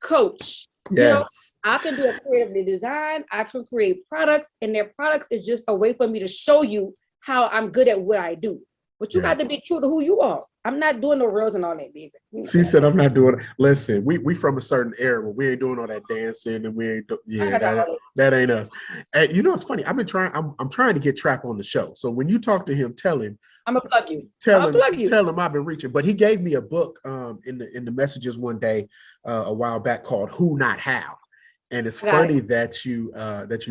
coach. You know, I can do a creative design. I can create products, and their products is just a way for me to show you how I'm good at what I do. But you got to be true to who you are. I'm not doing no reels and all that, baby. She said, "I'm not doing it." Listen, we from a certain era where we ain't doing all that dancing, and we ain't. That ain't us. And you know, it's funny. I've been trying. I'm trying to get Trap on the show. So when you talk to him, tell him. I'm gonna plug you. Tell him I've been reaching. But he gave me a book in the messages one day a while back called "Who Not How." And it's funny that you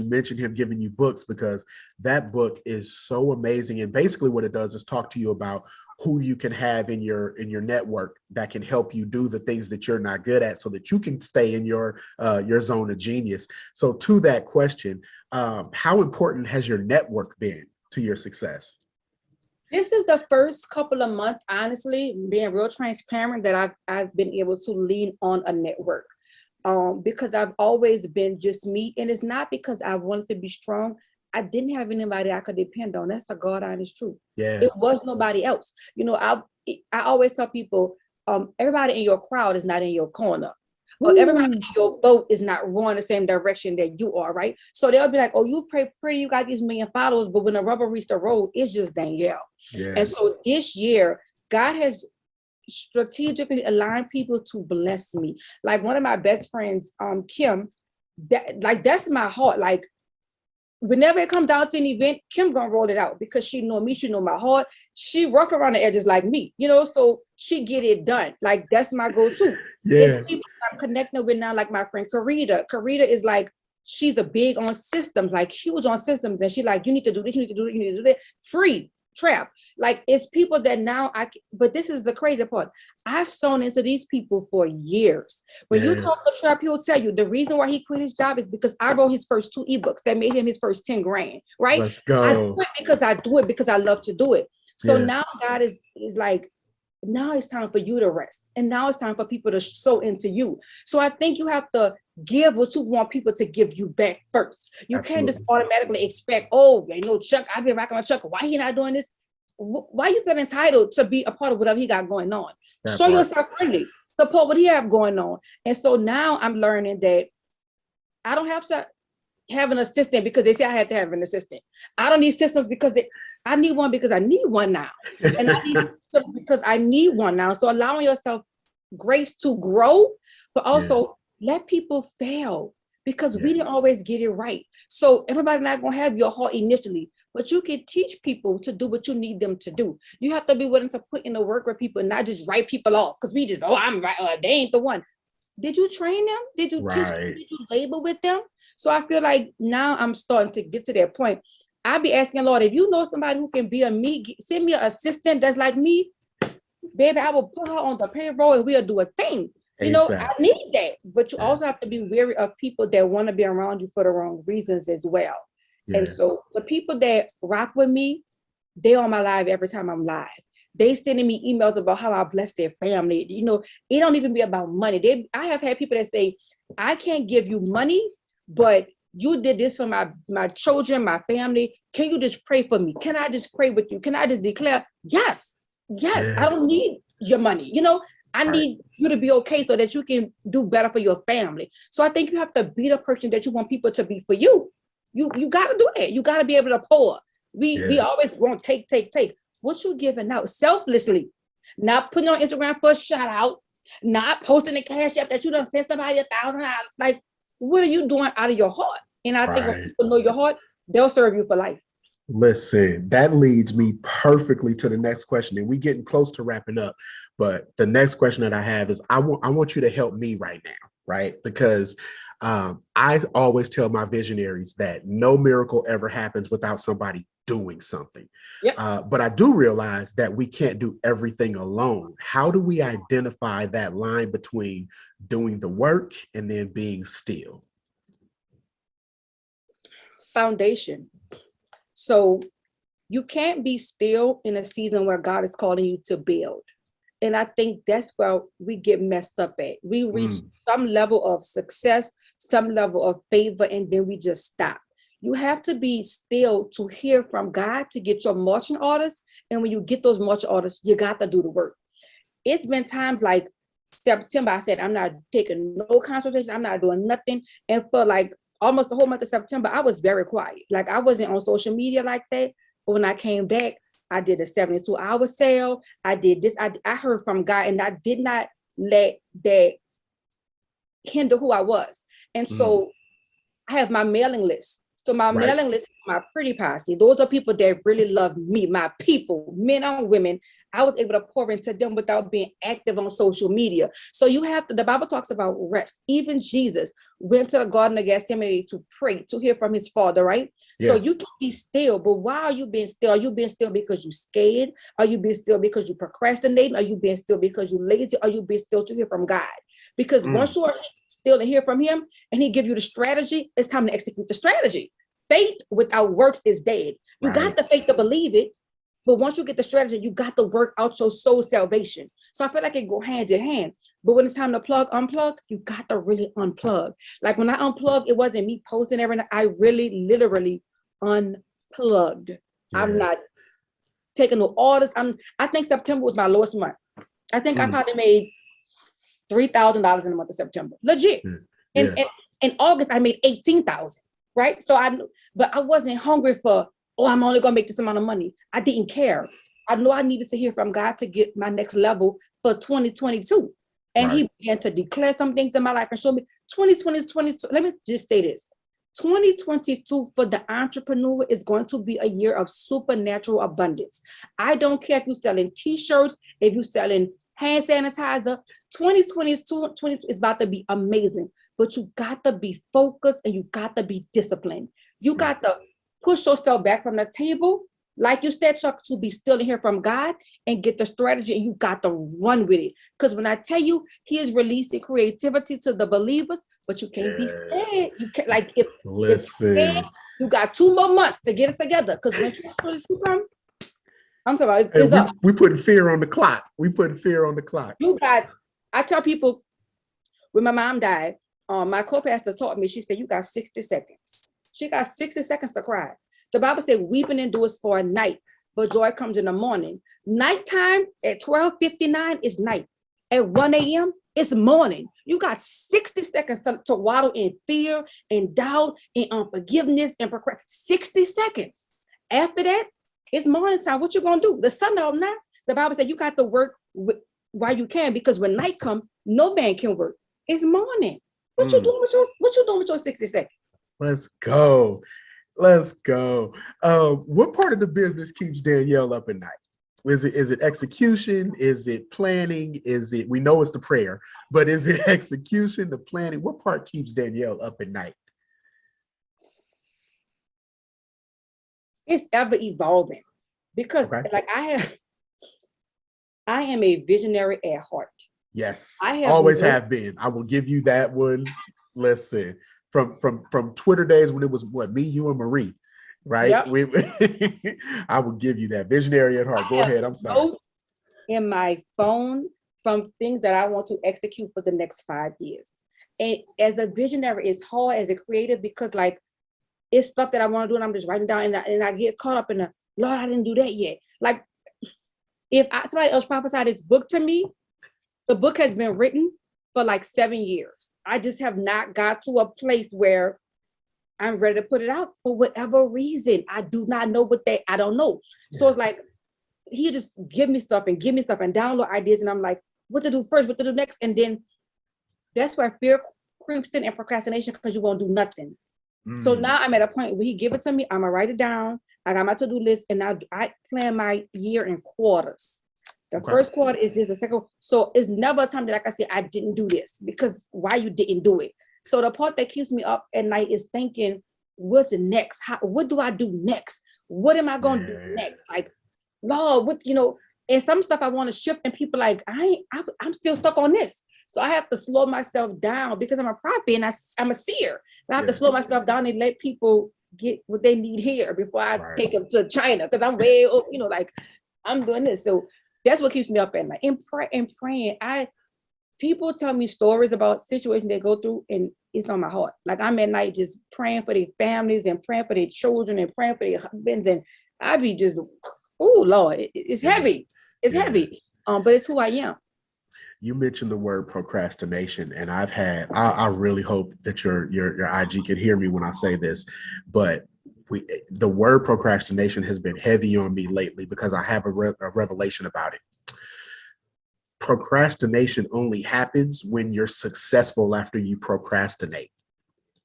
mentioned him giving you books because that book is so amazing. And basically what it does is talk to you about who you can have in your network that can help you do the things that you're not good at so that you can stay in your zone of genius. So to that question, how important has your network been to your success? This is the first couple of months, honestly, being real transparent, that I've been able to lean on a network. Because I've always been just me. And it's not because I wanted to be strong. I didn't have anybody I could depend on. That's the God honest truth. It was nobody else. You know, I always tell people, everybody in your crowd is not in your corner. Or everybody in your boat is not rowing the same direction that you are, right? So they'll be like, oh, you pray pretty, you got these million followers, but when the rubber meets the road, it's just Danielle. And so this year, God has strategically align people to bless me. Like one of my best friends, Kim, that's my heart. Like whenever it comes down to an event, Kim gonna roll it out because she know me, she know my heart. She rough around the edges like me, you know, so she get it done. Like that's my go-to. It's people I'm connecting with now, like my friend Karita. Karita is like she's a big on systems, like huge on systems. And she like, you need to do this, you need to do it, you need to do that. Free trap. Like it's people that now but this is the crazy part. I've sewn into these people for years. When you talk to Trap, he'll tell you the reason why he quit his job is because I wrote his first 2 ebooks that made him his first 10 grand. Right? Let's go. I do it because I love to do it. So now God is like, now it's time for you to rest. And now it's time for people to sow into you. So I think you have to give what you want people to give you back first. You can't just automatically expect, oh, Chuck, I've been rocking with Chuck. Why he not doing this? Why you feel entitled to be a part of whatever he got going on? Show yourself friendly. Support what he have going on. And so now I'm learning that I don't have to have an assistant because they say I have to have an assistant. I don't need systems because I need one because I need one now. And I need systems because I need one now. So allowing yourself grace to grow, but also let people fail because we didn't always get it right. So everybody's not going to have your heart initially, but you can teach people to do what you need them to do. You have to be willing to put in the work with people and not just write people off because we just, I'm right. They ain't the one. Did you train them? Did you teach them? Did you labor with them? So I feel like now I'm starting to get to that point. I be asking, Lord, if you know somebody who can be send me an assistant that's like me, baby, I will put her on the payroll and we'll do a thing. I need that. But you also have to be wary of people that want to be around you for the wrong reasons as well. Yeah. And so the people that rock with me, they on my live every time I'm live. They sending me emails about how I bless their family. It don't even be about money. I have had people that say, I can't give you money, but you did this for my children, my family. Can you just pray for me? Can I just pray with you? Can I just declare, yes, I don't need your money. I need you to be okay so that you can do better for your family. So I think you have to be the person that you want people to be for you. You got to do that. You got to be able to pour. We always want take. What you giving out selflessly, not putting on Instagram for a shout out, not posting the cash app that you done sent somebody $1,000. Like, what are you doing out of your heart? And I think when people know your heart, they'll serve you for life. Listen, that leads me perfectly to the next question. And we're getting close to wrapping up. But the next question that I have is I want you to help me right now, right? Because I always tell my visionaries that no miracle ever happens without somebody doing something. Yep. But I do realize that we can't do everything alone. How do we identify that line between doing the work and then being still? Foundation. So you can't be still in a season where God is calling you to build. And I think that's where we get messed up at. We reach some level of success, some level of favor, and then we just stop. You have to be still to hear from God to get your marching orders. And when you get those marching orders, you got to do the work. It's been times like September, I said, I'm not taking no consultation. I'm not doing nothing. And for like almost the whole month of September, I was very quiet. Like I wasn't on social media like that. But when I came back, I did a 72-hour sale. I did this. I heard from God, and I did not let that hinder who I was. And so I have my mailing list. So my mailing list is my pretty posse. Those are people that really love me, my people, men and women. I was able to pour into them without being active on social media. So you have to, the Bible talks about rest. Even Jesus went to the Garden of Gethsemane to pray, to hear from his Father, right? Yeah. So you can be still, but why are you being still? Are you being still because you're scared? Are you being still because you procrastinating? Are you being still because you're lazy? Are you being still to hear from God? Because once you are still and hear from him and he give you the strategy, it's time to execute the strategy. Faith without works is dead. You got the faith to believe it, but once you get the strategy, you got to work out your soul salvation. So I feel like it go hand in hand. But when it's time to unplug, you got to really unplug. Like when I unplugged, it wasn't me posting everything. I really, literally unplugged. Yeah. I'm not taking no orders. I think September was my lowest month. I think I probably made $3,000 in the month of September. Legit. Yeah. And in August, I made $18,000. Right. So but I wasn't hungry for, I'm only going to make this amount of money. I didn't care. I know I needed to hear from God to get my next level for 2022. And he began to declare some things in my life and show me 2022. Let me just say this. 2022 for the entrepreneur is going to be a year of supernatural abundance. I don't care if you're selling t-shirts, if you're selling hand sanitizer, 2022 is about to be amazing. but you got to be focused and you got to be disciplined. You got to push yourself back from the table, like you said, Chuck, to be still and hear from God and get the strategy, and you got to run with it. Because when I tell you, he is releasing creativity to the believers, but you can't be scared. You can't, like, if Listen, you got 2 more months to get it together. Because when you come, I'm talking about hey, it's up. we putting fear on the clock. We putting fear on the clock. I tell people, when my mom died, my co-pastor taught me, she said, you got 60 seconds. She got 60 seconds to cry. The Bible said, weeping endures for a night, but joy comes in the morning. Nighttime at 12:59 is night. At 1 a.m., it's morning. You got 60 seconds to waddle in fear and doubt and unforgiveness and 60 seconds. After that, it's morning time. What you gonna do? The sun out now. The Bible said you got to work while you can, because when night comes, no man can work. It's morning. What you doing with your 60 seconds? Let's go. Let's go. What part of the business keeps Danielle up at night? Is it execution? Is it planning? We know it's the prayer, but is it execution, the planning? What part keeps Danielle up at night? It's ever evolving, because like I am a visionary at heart. Yes, I always have been. I will give you that one. Listen, from Twitter days when it was me, you, and Marie, right? Yep. I will give you that. Visionary at heart. Go ahead. I'm sorry. In my phone from things that I want to execute for the next 5 years. And as a visionary, it's hard as a creative, because like it's stuff that I want to do and I'm just writing down, and I get caught up in the, Lord, I didn't do that yet. Like if somebody else prophesied this book to me, the book has been written for like 7 years. I just have not got to a place where I'm ready to put it out for whatever reason. I do not know I don't know. Yeah. So it's like, he just give me stuff and download ideas. And I'm like, what to do first, what to do next. And then that's where fear creeps in and procrastination, because you won't do nothing. So now I'm at a point where he give it to me, I'm gonna write it down. I got my to-do list, and now I plan my year in quarters. The first quarter is this, the second. So it's never a time that I can say I didn't do this, because why you didn't do it. So the part that keeps me up at night is thinking, what's next? What do I do next? What am I gonna do next? Like, Lord, what, and some stuff I want to shift, and people like, I'm still stuck on this. So I have to slow myself down, because I'm a prophet and I'm a seer. I have to slow myself down and let people get what they need here before I take them to China, because I'm way up, like I'm doing this. So that's what keeps me up at night. And praying. People tell me stories about situations they go through, and it's on my heart. Like I'm at night just praying for their families and praying for their children and praying for their husbands, and I be just, oh Lord, it's heavy. It's heavy. But it's who I am. You mentioned the word procrastination, and I really hope that your IG can hear me when I say this, but the word procrastination has been heavy on me lately, because I have a revelation about it. Procrastination only happens when you're successful after you procrastinate,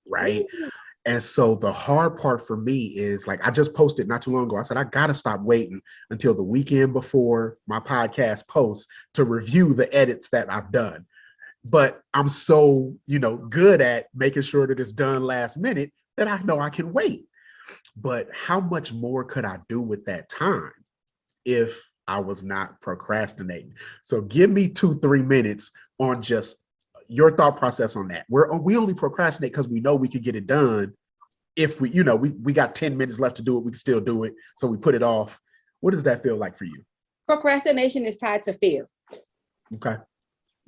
right? Mm-hmm. And so the hard part for me is, like, I just posted not too long ago, I said, I got to stop waiting until the weekend before my podcast posts to review the edits that I've done. But I'm so, good at making sure that it's done last minute that I know I can wait. But how much more could I do with that time if I was not procrastinating? So give me 2-3 minutes on just your thought process on that. We only procrastinate because we know we can get it done. If we got 10 minutes left to do it, we can still do it. So we put it off. What does that feel like for you? Procrastination is tied to fear. Okay.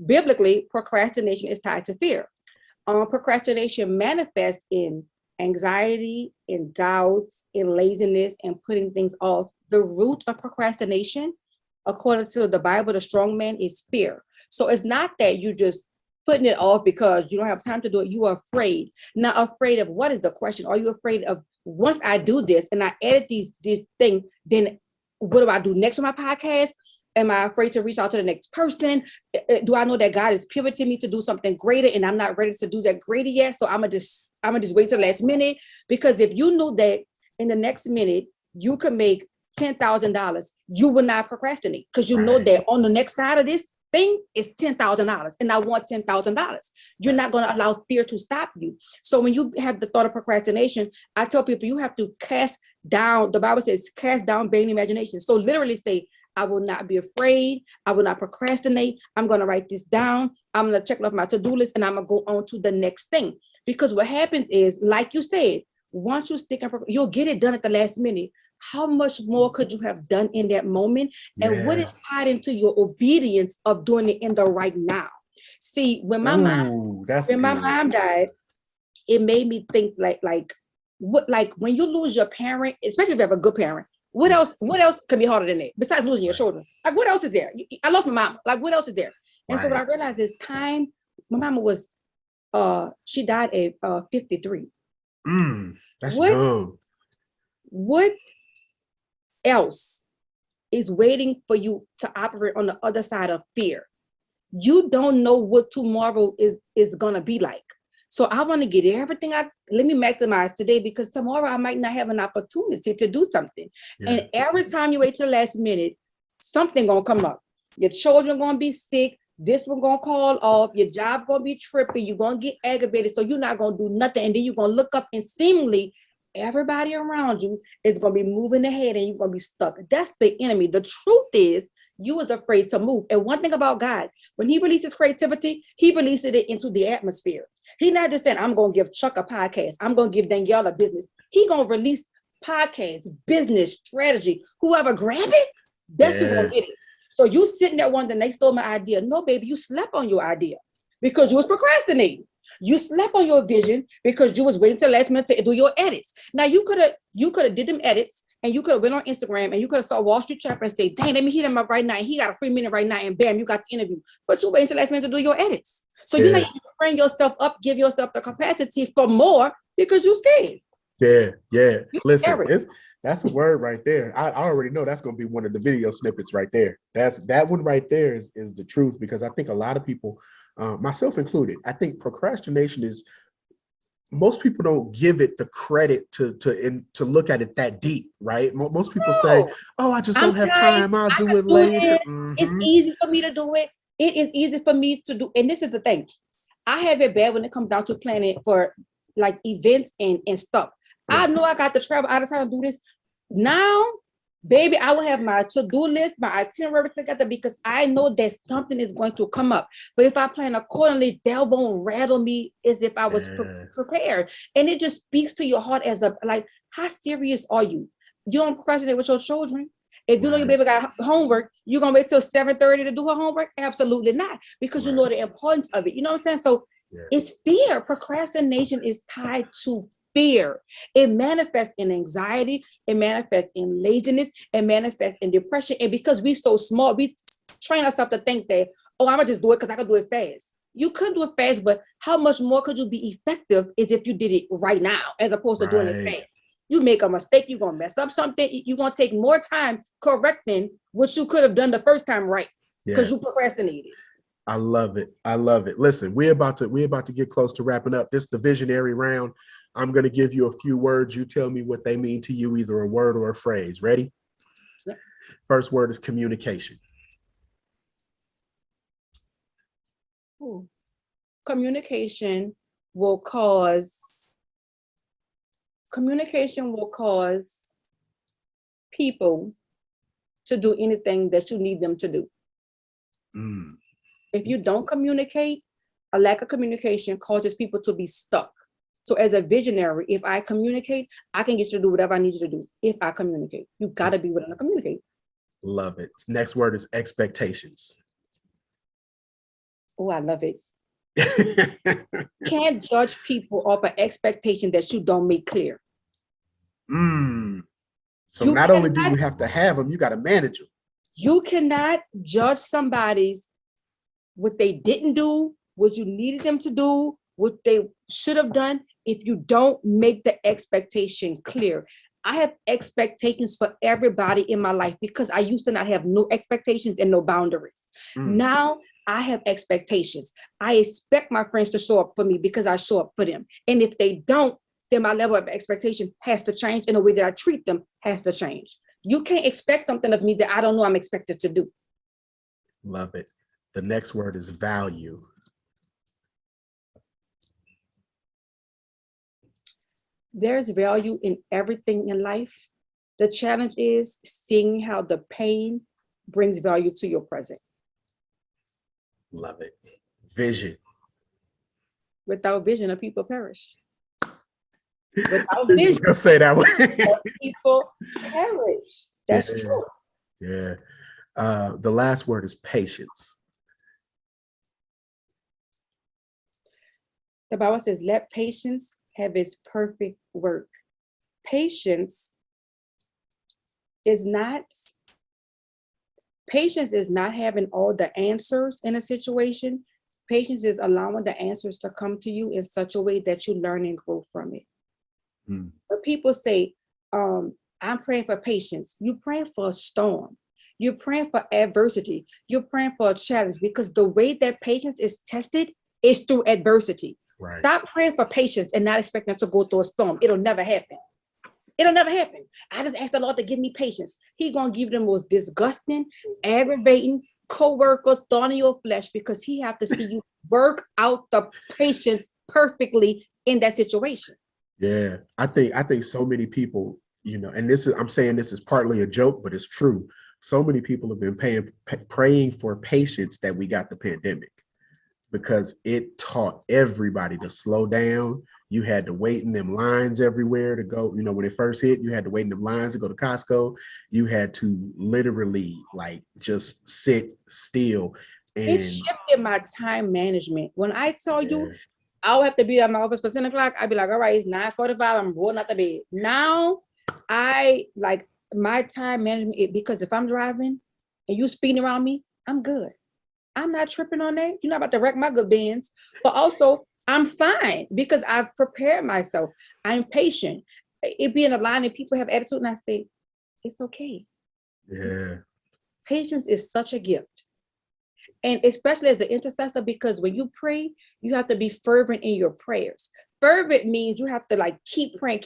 Biblically, procrastination is tied to fear. Procrastination manifests in anxiety, in doubts, in laziness, and putting things off. The root of procrastination, according to the Bible, the strong man, is fear. So it's not that you just putting it off because you don't have time to do it. You are afraid. Now, afraid of what is the question? Are you afraid of, once I do this and I edit this thing, then what do I do next with my podcast? Am I afraid to reach out to the next person? Do I know that God is pivoting me to do something greater and I'm not ready to do that greater yet? So I'm gonna just wait till the last minute. Because if you knew that in the next minute you could make $10,000, you will not procrastinate, because you know that on the next side of this, thing is $10,000 and I want $10,000. You're not going to allow fear to stop you. So when you have the thought of procrastination, I tell people you have to cast down, the Bible says, cast down vain imagination. So literally say, I will not be afraid. I will not procrastinate. I'm going to write this down. I'm going to check off my to-do list and I'm going to go on to the next thing. Because what happens is, like you said, once you stick and you'll get it done at the last minute. How much more could you have done in that moment? And what is tied into your obedience of doing it in the right now? See, when my mom died, it made me think like when you lose your parent, especially if you have a good parent, what else can be harder than that besides losing your children? Like, what else is there? I lost my mom. Like, what else is there? And so what I realized is time. My mama was she died at 53. That's young. What else is waiting for you to operate on the other side of fear? You don't know what tomorrow is gonna be like. So I want to get everything let me maximize today, because tomorrow I might not have an opportunity to do something. And every time you wait till the last minute, something gonna come up. Your children gonna be sick. This one gonna call off. Your job gonna be tripping. You're gonna get aggravated. So you're not gonna do nothing. And then you're gonna look up and seemingly everybody around you is gonna be moving ahead and you're gonna be stuck. That's the enemy. The truth is, you was afraid to move. And one thing about God, when he releases creativity, he releases it into the atmosphere. He's not just saying, I'm going to give Chuck a podcast. I'm going to give Danielle a business. He going to release podcasts, business, strategy. Whoever grab it, that's who going to get it. So you sitting there wondering, they stole my idea. No, baby, you slept on your idea because you was procrastinating. You slept on your vision because you was waiting till the last minute to do your edits. Now you could have did them edits, and you could have went on Instagram and you could have saw Wall Street Trapper and say, dang, let me hit him up right now. And he got a free minute right now, and bam, you got the interview. But you wait until last minute to do your edits. So you're not bring yourself up, give yourself the capacity for more because you're scared. Yeah. Listen, that's a word right there. I already know that's going to be one of the video snippets right there. That one right there is the truth, because I think a lot of people, myself included, I think procrastination is, most people don't give it the credit to look at it that deep, right? Most people say, oh, I just don't have time. I'll do it later. It's easy for me to do it. It is easy for me to do. And this is the thing. I have it bad when it comes down to planning for like events and stuff. I know I got to travel out of town to do this. Now, baby, I will have my to-do list, my itinerary together, because I know that something is going to come up. But if I plan accordingly, that won't rattle me as if I was prepared. And it just speaks to your heart as like, how serious are you? You don't procrastinate with your children. If you know your baby got homework, you're going to wait till 7:30 to do her homework? Absolutely not, because you know the importance of it. You know what I'm saying? So it's fear. Procrastination is tied to fear. It manifests in anxiety, it manifests in laziness, it manifests in depression. And because we so small, we train ourselves to think that, oh, I'm gonna just do it because I can do it fast. You could do it fast, but how much more could you be effective is if you did it right now, as opposed to doing it fast. You make a mistake, you're gonna mess up something, you're gonna take more time correcting what you could have done the first time right, because you procrastinated. I love it. Listen, we're about to get close to wrapping up. This is the visionary round. I'm going to give you a few words. You tell me what they mean to you, either a word or a phrase. Ready? Yeah. First word is communication. Ooh. Communication will cause people to do anything that you need them to do. If you don't communicate, a lack of communication causes people to be stuck. So as a visionary, if I communicate, I can get you to do whatever I need you to do. If I communicate, you got to be willing to communicate. Love it. Next word is expectations. Oh, I love it. Can't judge people off an expectation that you don't make clear. So not only do you have to have them, you got to manage them. You cannot judge somebody's what they didn't do, what you needed them to do, what they should have done, if you don't make the expectation clear. I have expectations for everybody in my life because I used to not have no expectations and no boundaries. Now I have expectations. I expect my friends to show up for me because I show up for them. And if they don't, then my level of expectation has to change, and the way that I treat them has to change. You can't expect something of me that I don't know I'm expected to do. Love it. The next word is value. There's value in everything in life. The challenge is seeing how the pain brings value to your present. Love it. Vision. Without vision, the people perish. Without I was vision, gonna say that way. people perish. That's true. Yeah. The last word is patience. The Bible says, let patience have its perfect work. Patience is not having all the answers in a situation. Patience is allowing the answers to come to you in such a way that you learn and grow from it. But people say, I'm praying for patience. You're praying for a storm. You're praying for adversity. You're praying for a challenge, because the way that patience is tested is through adversity. Right. Stop praying for patience and not expecting to go through a storm. It'll never happen. It'll never happen. I just asked the Lord to give me patience. He's going to give you the most disgusting, aggravating, co-worker, thorn in your flesh, because he have to see you work out the patience perfectly in that situation. Yeah, I think so many people, and I'm saying this is partly a joke, but it's true. So many people have been praying for patience that we got the pandemic, because it taught everybody to slow down. You had to wait in them lines everywhere to go. When it first hit, you had to wait in them lines to go to Costco. You had to literally just sit still. And it shifted my time management. When I tell you, I'll have to be at my office for 10 o'clock. I'd be like, all right, it's 9:45. I'm rolling out the bed. Now I like my time management, because if I'm driving and you speeding around me, I'm good. I'm not tripping on that. You're not about to wreck my good beans. But also, I'm fine because I've prepared myself. I'm patient. It be in a line and people have attitude, and I say, it's okay. Yeah. Patience is such a gift. And especially as an intercessor, because when you pray, you have to be fervent in your prayers. Fervent means you have to keep praying,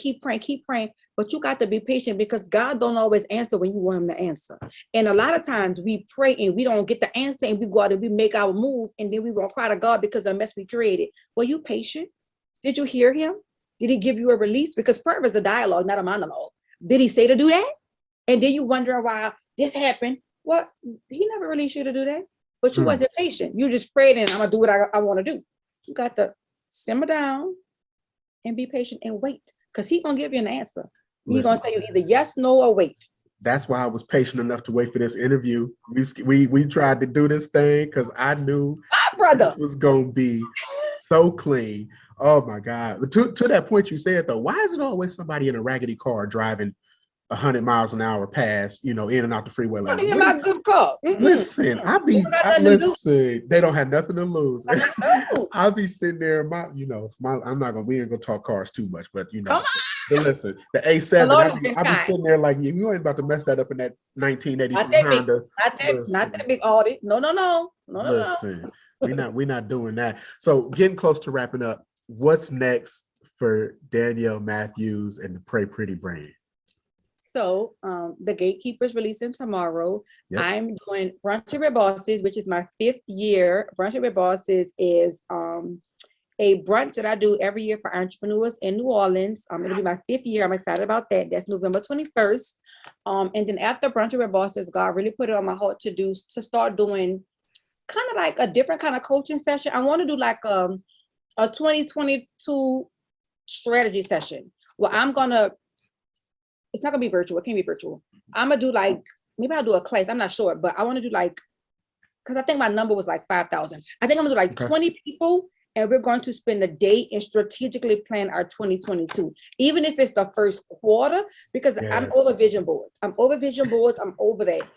but you got to be patient, because God don't always answer when you want him to answer. And a lot of times we pray and we don't get the answer, and we go out and we make our move, and then we won't cry to God because of the mess we created. Were you patient? Did you hear him? Did he give you a release? Because prayer is a dialogue, not a monologue. Did he say to do that? And then you wonder why this happened. Well, he never released you to do that. But you wasn't patient. You just prayed and I'm going to do what I want to do. You got to simmer down and be patient and wait, because he's going to give you an answer. He's going to say you either yes, no, or wait. That's why I was patient enough to wait for this interview. We tried to do this thing because I knew this was going to be so clean. Oh, my God. To that point you said, though, why is it always somebody in a raggedy car driving 100 miles an hour past, in and out the freeway? Like, in my good car. Listen, they don't have nothing to lose. I'll be sitting there, we ain't gonna talk cars too much, but but listen, the A7, I'll be sitting there like, you ain't about to mess that up in that 1983 Honda. Not that big Audi. No. Listen, we're not doing that. So getting close to wrapping up, what's next for Danielle Matthews and the Pray Pretty brand? So the Gatekeeper's releasing tomorrow. Yep. I'm doing Brunch with Bosses, which is my 5th year. Brunch with Bosses is a brunch that I do every year for entrepreneurs in New Orleans. It'll be my 5th year. I'm excited about that. That's November 21st. And then after Brunch with Bosses, God really put it on my heart to start doing kind of like a different kind of coaching session. I want to do like a 2022 strategy session where it's not gonna be virtual. It can't be virtual. I'm gonna do maybe I'll do a class. I'm not sure, but I want to do because I think my number was 5,000. I think I'm gonna do 20 people, and we're going to spend a day and strategically plan our 2022, even if it's the first quarter, because I'm over vision boards. I'm over that.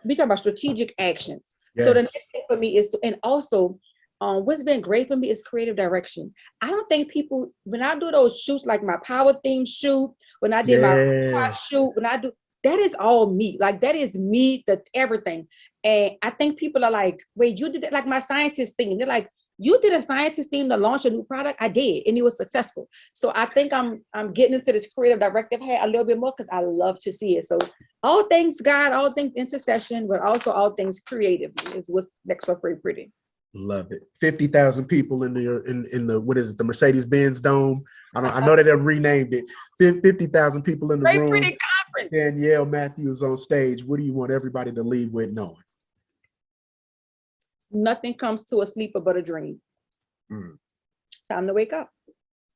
We talking about strategic actions. Yes. So the next thing for me is and also what's been great for me is creative direction. I don't think people, when I do those shoots, like my power theme shoot, when I did my pop shoot, that is all me. That is me, everything. And I think people are like, wait, you did that, like my scientist thing. They're like, You did a scientist team to launch a new product. I did, and it was successful. So I think I'm getting into this creative directive hat a little bit more because I love to see it. So all things God, all things intercession, but also all things creatively is what's next for Pretty Pretty. Love it. 50,000 people in the what is it, the Mercedes-Benz Dome? I know that they've renamed it. 50,000 people in the Pretty room. Pretty conference. Danielle Matthews on stage. What do you want everybody to leave with knowing? Nothing comes to a sleeper but a dream. Time to wake up.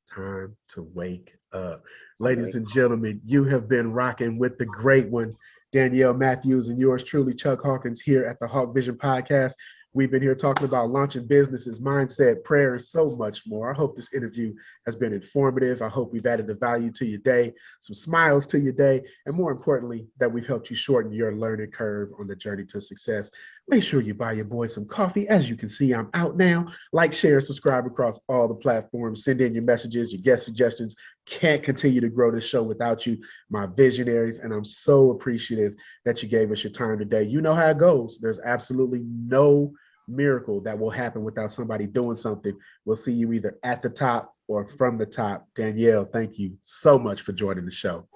Time to wake up. Ladies and gentlemen, you have been rocking with the great one, Danielle Matthews, and yours truly, Chuck Hawkins, here at the Hawk Vision Podcast. We've been here talking about launching businesses, mindset, prayer, and so much more. I hope this interview has been informative. I hope we've added the value to your day, some smiles to your day, and more importantly, that we've helped you shorten your learning curve on the journey to success. Make sure you buy your boy some coffee. As you can see, I'm out now. Like, share, subscribe across all the platforms. Send in your messages, your guest suggestions. Can't continue to grow this show without you, my visionaries, and I'm so appreciative that you gave us your time today. You know how it goes. There's absolutely no miracle that will happen without somebody doing something. We'll see you either at the top or from the top. Danielle, thank you so much for joining the show.